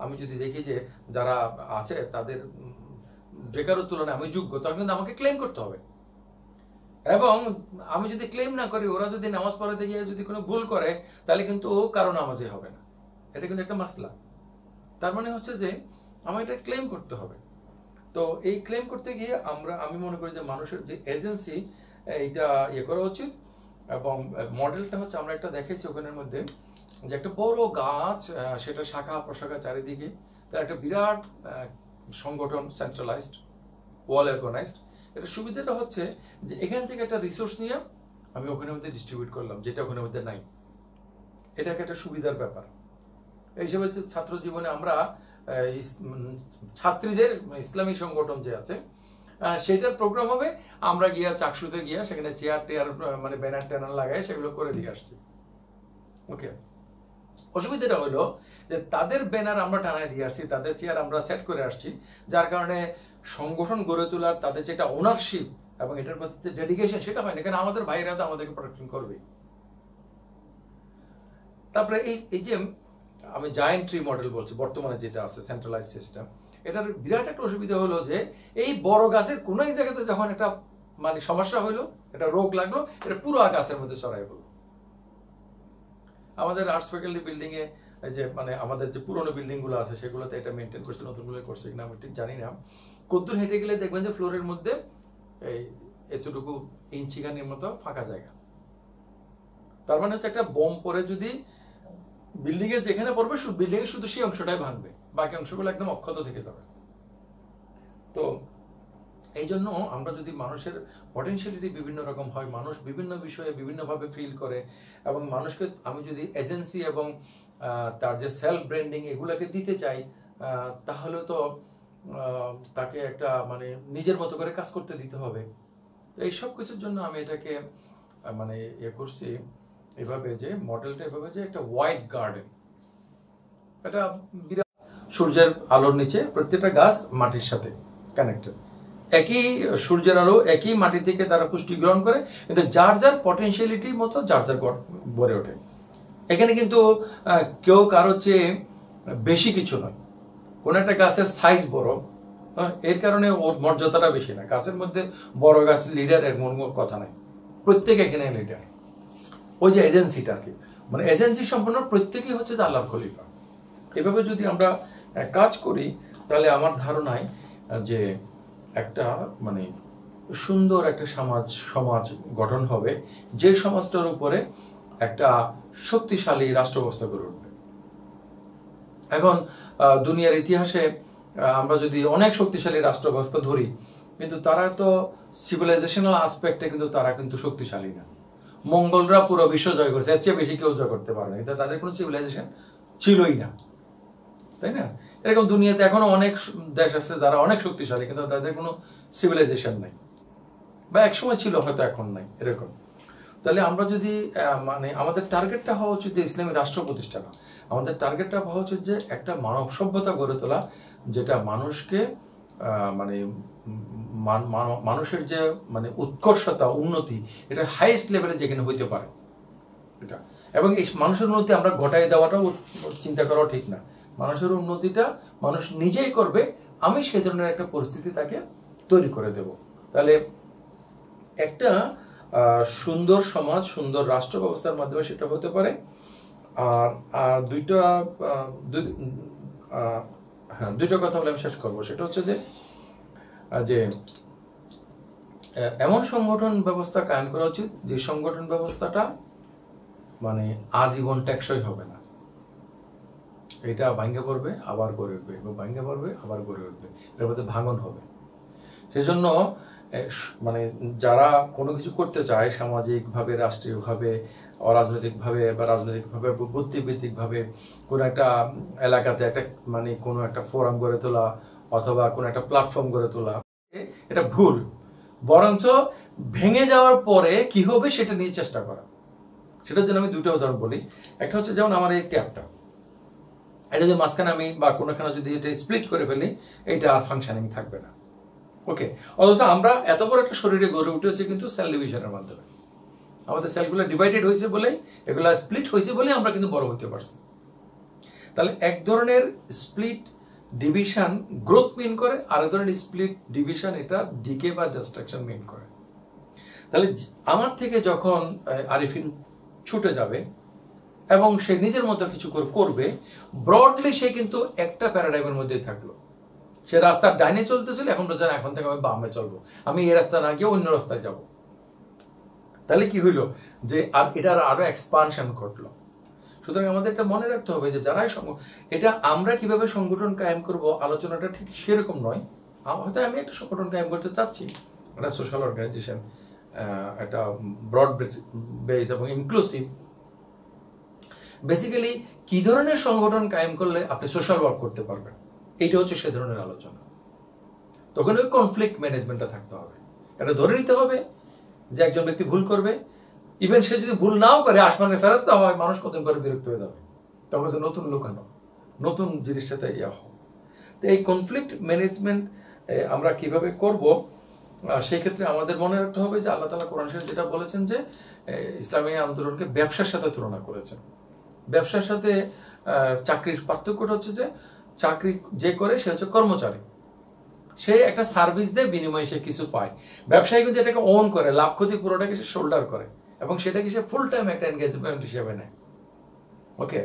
আমি যদি দেখি যে যারা আছে তাদের বেকারের তুলনায় আমি যোগ্য, তখন কিন্তু আমাকে ক্লেম করতে হবে। এবং আমি যদি ক্লেম না করি, ওরা যদি নামাজ পড়াতে গিয়ে যদি কোনো ভুল করে, তাহলে কিন্তু ও কারো নামাজই হবে না। এটা কিন্তু একটা মাসলা। তার মানে হচ্ছে যে আমার এটা ক্লেম করতে হবে। তো এই ক্লেম করতে গিয়ে আমি মনে করি যে মানুষের যে এজেন্সি এইটা ইয়ে করা উচিত। এবং মডেলটা হচ্ছে আমরা একটা দেখেছি ওখানের মধ্যে যে একটা বড় গাছ, সেটা শাখা প্রশাখা চারিদিকে, তার একটা বিরাট সংগঠন, সেন্ট্রালাইজড, ওয়াল অর্গানাইজড। এটা সুবিধাটা হচ্ছে যে এখান থেকে একটা রিসোর্স নিয়ে আমি ওখানের মধ্যে ডিস্ট্রিবিউট করলাম যেটা ওখানের মধ্যে নাই। এটা একটা সুবিধার ব্যাপার। এই হিসেবে ছাত্র জীবনে আমরা ছাত্রীদের ইসলামী সংগঠন যে আছে সেটার প্রোগ্রাম হবে, আমরা গিয়া চাকসুতে গিয়া সেখানে চেয়ার টেয়ার মানে ব্যানার ট্যানার লাগাই সেগুলো করে দিয়ে আসছি। ওকে, অসুবিধাটা হলো যে তাদের ব্যানার আমরা টানায় দিয়ে আসছি, তাদের চেয়ার আমরা সেট করে আসছি, যার কারণে সংগঠন গড়ে তোলার তাদের যেটা ওনারশিপ এবং এটার প্রতি যে ডেডিকেশন সেটা হয় না। কারণ আমাদের ভাইরা তো আমাদেরকে প্রোটেকশন করবে। তারপরে এই যে আমি জায়ান্ট ট্রি মডেল বলছি বর্তমানে যেটা আছে সেন্ট্রালাইজ সিস্টেম, এটার বিরাট একটা অসুবিধা হলো যে এই বড় গাছের কোনো এক জায়গাতে যখন একটা মানে সমস্যা হইলো, একটা রোগ লাগলো, এটা পুরো গাছের মধ্যে ছড়াই পড়লো। আমাদের আর্টস ফ্যাকাল্টি বিল্ডিং এ যে মানে আমাদের যে পুরোনো বিল্ডিং গুলো আছে সেগুলোতে এটা মেনটেন করছে, নতুনগুলো করছে কিনা আমি ঠিক জানি না। কদ্দুর হেঁটে গেলে দেখবেন যে ফ্লোরের মধ্যে এই এতটুকু ইঞ্চিখানির মতো ফাঁকা জায়গা। তার মানে হচ্ছে একটা বোম পরে যদি বিল্ডিং এর যেখানে পড়বে বিল্ডিং এর শুধু সেই অংশটাই ভাঙবে, বাকি অংশগুলো একদম অক্ষত থেকে যাবে। তো এই জন্য আমরা যদি মানুষের পটেনশিয়ালিটি বিভিন্ন রকম হয়, মানুষ বিভিন্ন বিষয়ে বিভিন্নভাবে ফিল করে, এবং মানুষকে আমি যদি এজেন্সি এবং তার যে সেলফ ব্র্যান্ডিং এগুলোকে দিতে চাই, তাহলে তো তাকে একটা মানে নিজের মতো করে কাজ করতে দিতে হবে। তো এই সব কিছুর জন্য আমি এটাকে মানে ইয়ে করছি এভাবে যে মডেলটা এভাবে যে একটা হোয়াইট গার্ডেন, এটা বিরাট সূর্যের আলোর নিচে প্রত্যেকটা গাছ মাটির সাথে কানেক্টেড, একই সূর্যের আলো একই মাটি থেকে তারা পুষ্টি গ্রহণ করে, কিন্তু যার যার পটেনশিয়ালিটির মতো যার যার গড়ে ওঠে। এখানে কিন্তু কেউ কারো চেয়ে বেশি কিছু নয়। কোন একটা গাছের সাইজ বড়, এর কারণে ওর মর্যাদাটা বেশি না। গাছের মধ্যে বড় গাছ লিডারের মন কথা নাই, প্রত্যেকে এখানে লিডার। ওই যে এজেন্সিটা আর কি, মানে এজেন্সি সম্পন্ন প্রত্যেকেই হচ্ছে আল্লাহর খলিফা। এভাবে যদি আমরা কাজ করি তাহলে আমার ধারণায় যে একটা মানে সুন্দর একটা সমাজ গঠন হবে, যে সমাজটার উপরে একটা শক্তিশালী রাষ্ট্র ব্যবস্থা গড়ে উঠবে। এখন দুনিয়ার ইতিহাসে আমরা যদি অনেক শক্তিশালী রাষ্ট্র ব্যবস্থা ধরি, কিন্তু তারা তো সিভিলাইজেশনাল আসপেক্টে কিন্তু তারা কিন্তু শক্তিশালী না। মঙ্গলরা পুরো বিশ্ব জয় করেছে, এর চেয়ে বেশি কেউ জয় করতে পারে না, কিন্তু তাদের কোনো সিভিলাইজেশন ছিলই না, তাই না? এরকম দুনিয়াতে এখনো অনেক দেশ আছে যারা অনেক শক্তিশালী, কিন্তু তাদের কোনো সিভিলাইজেশন নাই, বা একসময় ছিল হয়তো এখন নাই, এরকম। তাহলে আমরা যদি মানে আমাদের টার্গেটটা হওয়া উচিত যে ইসলামী রাষ্ট্র প্রতিষ্ঠা না, আমাদের টার্গেটটা হওয়া উচিত যে একটা মানব সভ্যতা গড়ে তোলা, যেটা মানুষকে মানে মানুষের যে মানে উৎকর্ষতা উন্নতি এটা হাইয়েস্ট লেভেলে যেখানে হইতে পারে এটা। এবং এই মানুষের উন্নতি আমরা ঘটাই দেওয়াটাও চিন্তা করাও ঠিক না। মানুষের উন্নতিটা মানুষ নিজেই করবে, আমি সেই ধরনের একটা পরিস্থিতি তাকে তৈরি করে দেব। তাহলে একটা সুন্দর সমাজ, সুন্দর রাষ্ট্র ব্যবস্থার মাধ্যমে সেটা হতে পারে। আর দুইটা কথা বলে আমি শেষ করবো। সেটা হচ্ছে যে এমন সংগঠন ব্যবস্থা কায়েম করা উচিত যে সংগঠন ব্যবস্থাটা মানে আজীবন টেকসই হবে না। এটা ভাঙ্গে পড়বে আবার গড়ে উঠবে, এবং ভাঙ্গে পড়বে আবার গড়ে উঠবে, এর মধ্যে ভাঙন হবে। সেজন্য মানে যারা কোনো কিছু করতে চায় সামাজিকভাবে, রাষ্ট্রীয়ভাবে, অরাজনৈতিকভাবে বা রাজনৈতিকভাবে, বুদ্ধিবৃত্তিকভাবে কোনো একটা এলাকাতে একটা মানে কোনো একটা ফোরাম গড়ে তোলা অথবা কোনো একটা প্ল্যাটফর্ম গড়ে তোলা, এটা ভুল। বরঞ্চ ভেঙে যাওয়ার পরে কি হবে সেটা নিয়ে চেষ্টা করা। সেটার জন্য আমি দুটো উদাহরণ বলি। একটা হচ্ছে যেমন আমার এই ট্যাপটা, এটা যদি মাঝখানে আমি বা কোনোখানে যদি এটা স্প্লিট করে ফেলি, এটা আর ফাংশনিং থাকবে না। ওকে, অথচ আমরা এত বড় একটা শরীরে গড়ে উঠেছি কিন্তু সেল ডিভিশনের মাধ্যমে। আমাদের সেলগুলো ডিভাইডেড হয়েছে বলেই, এগুলো স্প্লিট হয়েছে বলেই আমরা কিন্তু বড় হতে পারছি। তাহলে এক ধরনের স্প্লিট ডিভিশন গ্রোথ মিন করে, আর এক ধরনের স্প্লিট ডিভিশন এটা ডিকে বা ডিস্ট্রাকশন মিন করে। তাহলে আমার থেকে যখন আরিফিন ছুটে যাবে এবং সে নিজের মতো কিছু করবে, ব্রডলি সে কিন্তু একটা প্যারাডাইমের মধ্যেই থাকলো। সে রাস্তার ডাইনে চলতেছিল, এখন বলছে এখন থেকে আমি বামে চলবো, আমি এই রাস্তা না গিয়ে অন্য রাস্তায় যাব। তাহলে কি হইলো যে আর এটার আরো এক্সপানশন ঘটলো। সুতরাং আমাদের এটা মনে রাখতে হবে যে যারাই এটা আমরা কিভাবে সংগঠন কায়েম করব, আলোচনাটা ঠিক সেরকম নয়। হয়তো আমি একটা সংগঠন কায়েম করতে চাচ্ছি, একটা সোশ্যাল অর্গানাইজেশন, একটা ব্রড বেস এবং ইনক্লুসিভ। বেসিক্যালি কি ধরনের সংগঠন কায়েম করলে আপনি সোশ্যাল ওয়ার্ক করতে পারবেন, এইটা হচ্ছে সে ধরনের আলোচনা। তখন ওই কনফ্লিক্ট ম্যানেজমেন্টটা থাকতে হবে। এটা ধরে নিতে হবে যে একজন ব্যক্তি ভুল করবে, ইভেন সে যদি ভুল নাও করে, আসমানের ফেরেশতা হয়, মানুষ কতদিন পরে বিরক্ত হয়ে যাবে, তখন নতুন লুকানো, নতুন জিনিসের সাথে ইয়া হোক। তো এই কনফ্লিক্ট ম্যানেজমেন্ট আমরা কিভাবে করব, সেই ক্ষেত্রে আমাদের মনে রাখতে হবে যে আল্লাহ তাআলা কোরআন শরীফে যেটা বলেছেন যে ইসলামী আন্দোলনকে ব্যবসার সাথে তুলনা করেছেন। ব্যবসার সাথে চাকরির পার্থক্যটা হচ্ছে যে চাকরি যে করে সে হচ্ছে কর্মচারী, সে একটা সার্ভিস দেয়, বিনিময়ে সে কিছু পায়। ব্যবসায়ী কিন্তু এটাকে ওন করে, লাভ ক্ষতি পুরোটাকে সে শোল্ডার করে এবং সেটাকে সে ফুল টাইম একটা এনগেজমেন্ট হিসেবে নেয়। ওকে,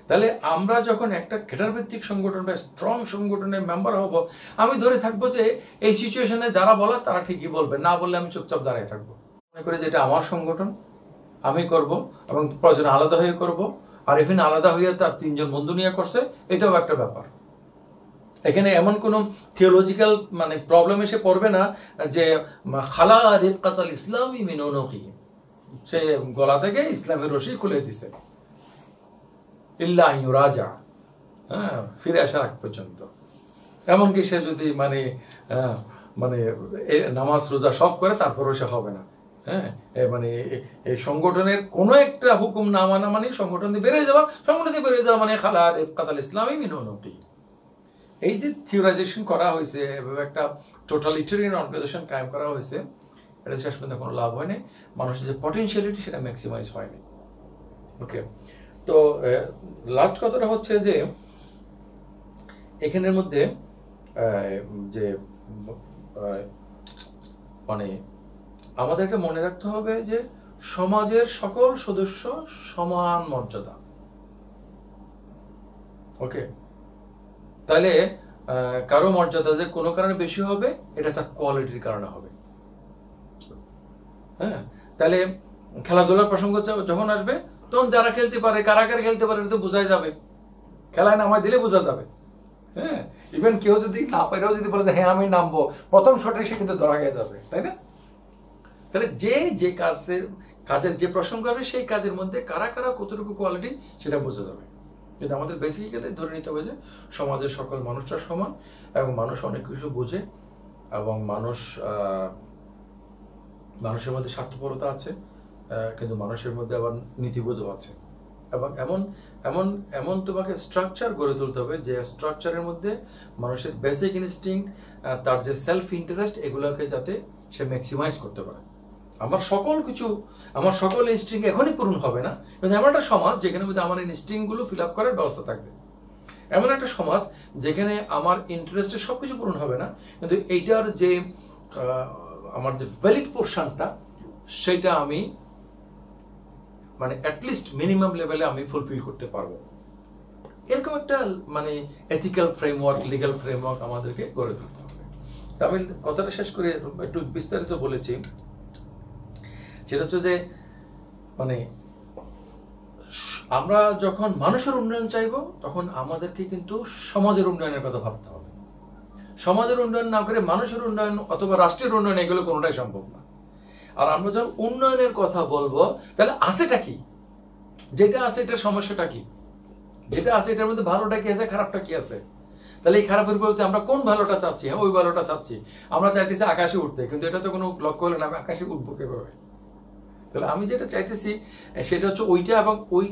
তাহলে আমরা যখন একটা ক্যাডার ভিত্তিক সংগঠন বা স্ট্রং সংগঠনের মেম্বার হব, আমি ধরে থাকবো যে এই সিচুয়েশনে যারা বলার তারা ঠিকই বলবে, না বললে আমি চুপচাপ দাঁড়িয়ে থাকবো। মনে করি যে এটা আমার সংগঠন, আমি করব এবং প্রয়োজনে আলাদা হয়ে করব। আর এখানে আলাদা হয়ে তার 3 জন বন্ধু নিয়ে করছে, এটাও একটা ব্যাপার। এখানে এমন কোন থিওলজিক্যাল মানে প্রবলেম এসে পড়বে না যে খালা রিফকাতুল ইসলামি মিন উনুকি, সে গলা থেকে ইসলামের রশি খুলে দিছে, ইল্লা ইউরাজা, ফিরে আসার আগ পর্যন্ত। এমনকি সে যদি মানে নামাজ রোজা সব করে, তারপরও সে হবে না। মানে এই সংগঠনের কোন একটা হুকুম না মানা মানে সংগঠন দিয়ে বেরিয়ে যাওয়া, সংগঠন দিয়ে বেরিয়ে যাওয়া মানে খালা রিফকাতুল ইসলামি মিন উনুকি। এই যে থিওরাইজেশন করা হয়েছে, একটা টোটালিটারিয়ান অর্গানাইজেশন কায়েম করা হয়েছে, এটা শেষ পর্যন্ত কোনো লাভ হয়নি। মানুষের যে পটেনশিয়ালিটি সেটা ম্যাক্সিমাইজ হয়নি। ওকে, তো লাস্ট কথাটা হচ্ছে যে এখানের মধ্যে যে মানে আমাদেরকে মনে রাখতে হবে যে সমাজের সকল সদস্য সমান মর্যাদা। ওকে, তাহলে কারো মর্যাদা যে কোনো কারণে বেশি হবে, এটা তার কোয়ালিটির কারণে হবে। তাহলে খেলাধুলার প্রসঙ্গ যখন আসবে, তখন যারা খেলতে পারে, কারা খেলতে পারে, এটা তো বোঝাই যাবে, খেলায় নামায় দিলে বোঝা যাবে। ইভেন কেউ যদি না পারেও যদি বলে হ্যাঁ আমি নামবো, প্রথম শটে সে কিন্তু ধরা গিয়ে যাবে, তাই না? তাহলে যে কাজের যে প্রসঙ্গ হবে, সেই কাজের মধ্যে কারা কতটুকু কোয়ালিটি সেটা বোঝা যাবে। কিন্তু আমাদের বেসিক্যালি ধরে নিতে হবে যে সমাজের সকল মানুষরা সমান এবং মানুষ অনেক কিছু বোঝে এবং মানুষের মধ্যে স্বার্থপরতা আছে, কিন্তু মানুষের মধ্যে আবার নীতিবোধও আছে। এবং এমন এমন তোমাকে স্ট্রাকচার গড়ে তুলতে হবে যে স্ট্রাকচারের মধ্যে মানুষের বেসিক ইনস্টিংক্ট, তার যে সেলফ ইন্টারেস্ট, এগুলোকে যাতে সে ম্যাক্সিমাইজ করতে পারে। আমার সকল ইনস্টিংক্ট এখনই পূরণ হবে না, কিন্তু এমন একটা সমাজ যেখানে মধ্যে আমার ইনস্টিংক্ট গুলো ফিল আপ করার ব্যবস্থা থাকবে। এমন একটা সমাজ যেখানে আমার ইন্টারেস্টের সবকিছু পূরণ হবে না, কিন্তু এইটার যে আমার যে ভ্যালিড পোর্শনটা, সেটা আমি মানে অ্যাটলিস্ট মিনিমাম লেভেলে আমি ফুলফিল করতে পারবো। এরকম একটা মানে এথিক্যাল ফ্রেমওয়ার্ক, লিগ্যাল ফ্রেমওয়ার্ক আমাদেরকে গড়ে তুলতে হবে। আমি কথাটা শেষ করে একটু বিস্তারিত বলেছি, সেটা হচ্ছে যে মানে আমরা যখন মানুষের উন্নয়ন চাইবো তখন আমাদেরকে কিন্তু সমাজের উন্নয়নের কথা ভাবতে হবে। সমাজের উন্নয়ন না করে মানুষের উন্নয়ন অথবা রাষ্ট্রের উন্নয়ন এগুলো কোনোটাই সম্ভব না। আর আমরা যখন উন্নয়নের কথা বলবো তাহলে আছেটা কি, যেটা আছে এটার সমস্যাটা কি, যেটা আছে এটার মধ্যে ভালোটা কি আছে, খারাপটা কি আছে। তাহলে এই খারাপের বলতে আমরা কোন ভালোটা চাচ্ছি? হ্যাঁ, ওই ভালোটা চাচ্ছি। আমরা চাইতেছি আকাশে উঠতে, কিন্তু এটা তো কোনো লক্ষ্য হলে না, আমি আকাশে উঠবো কিভাবে? তাহলে আমি যেটা চাইতেছি সেটা হচ্ছে ওইটা, এবং ওইটা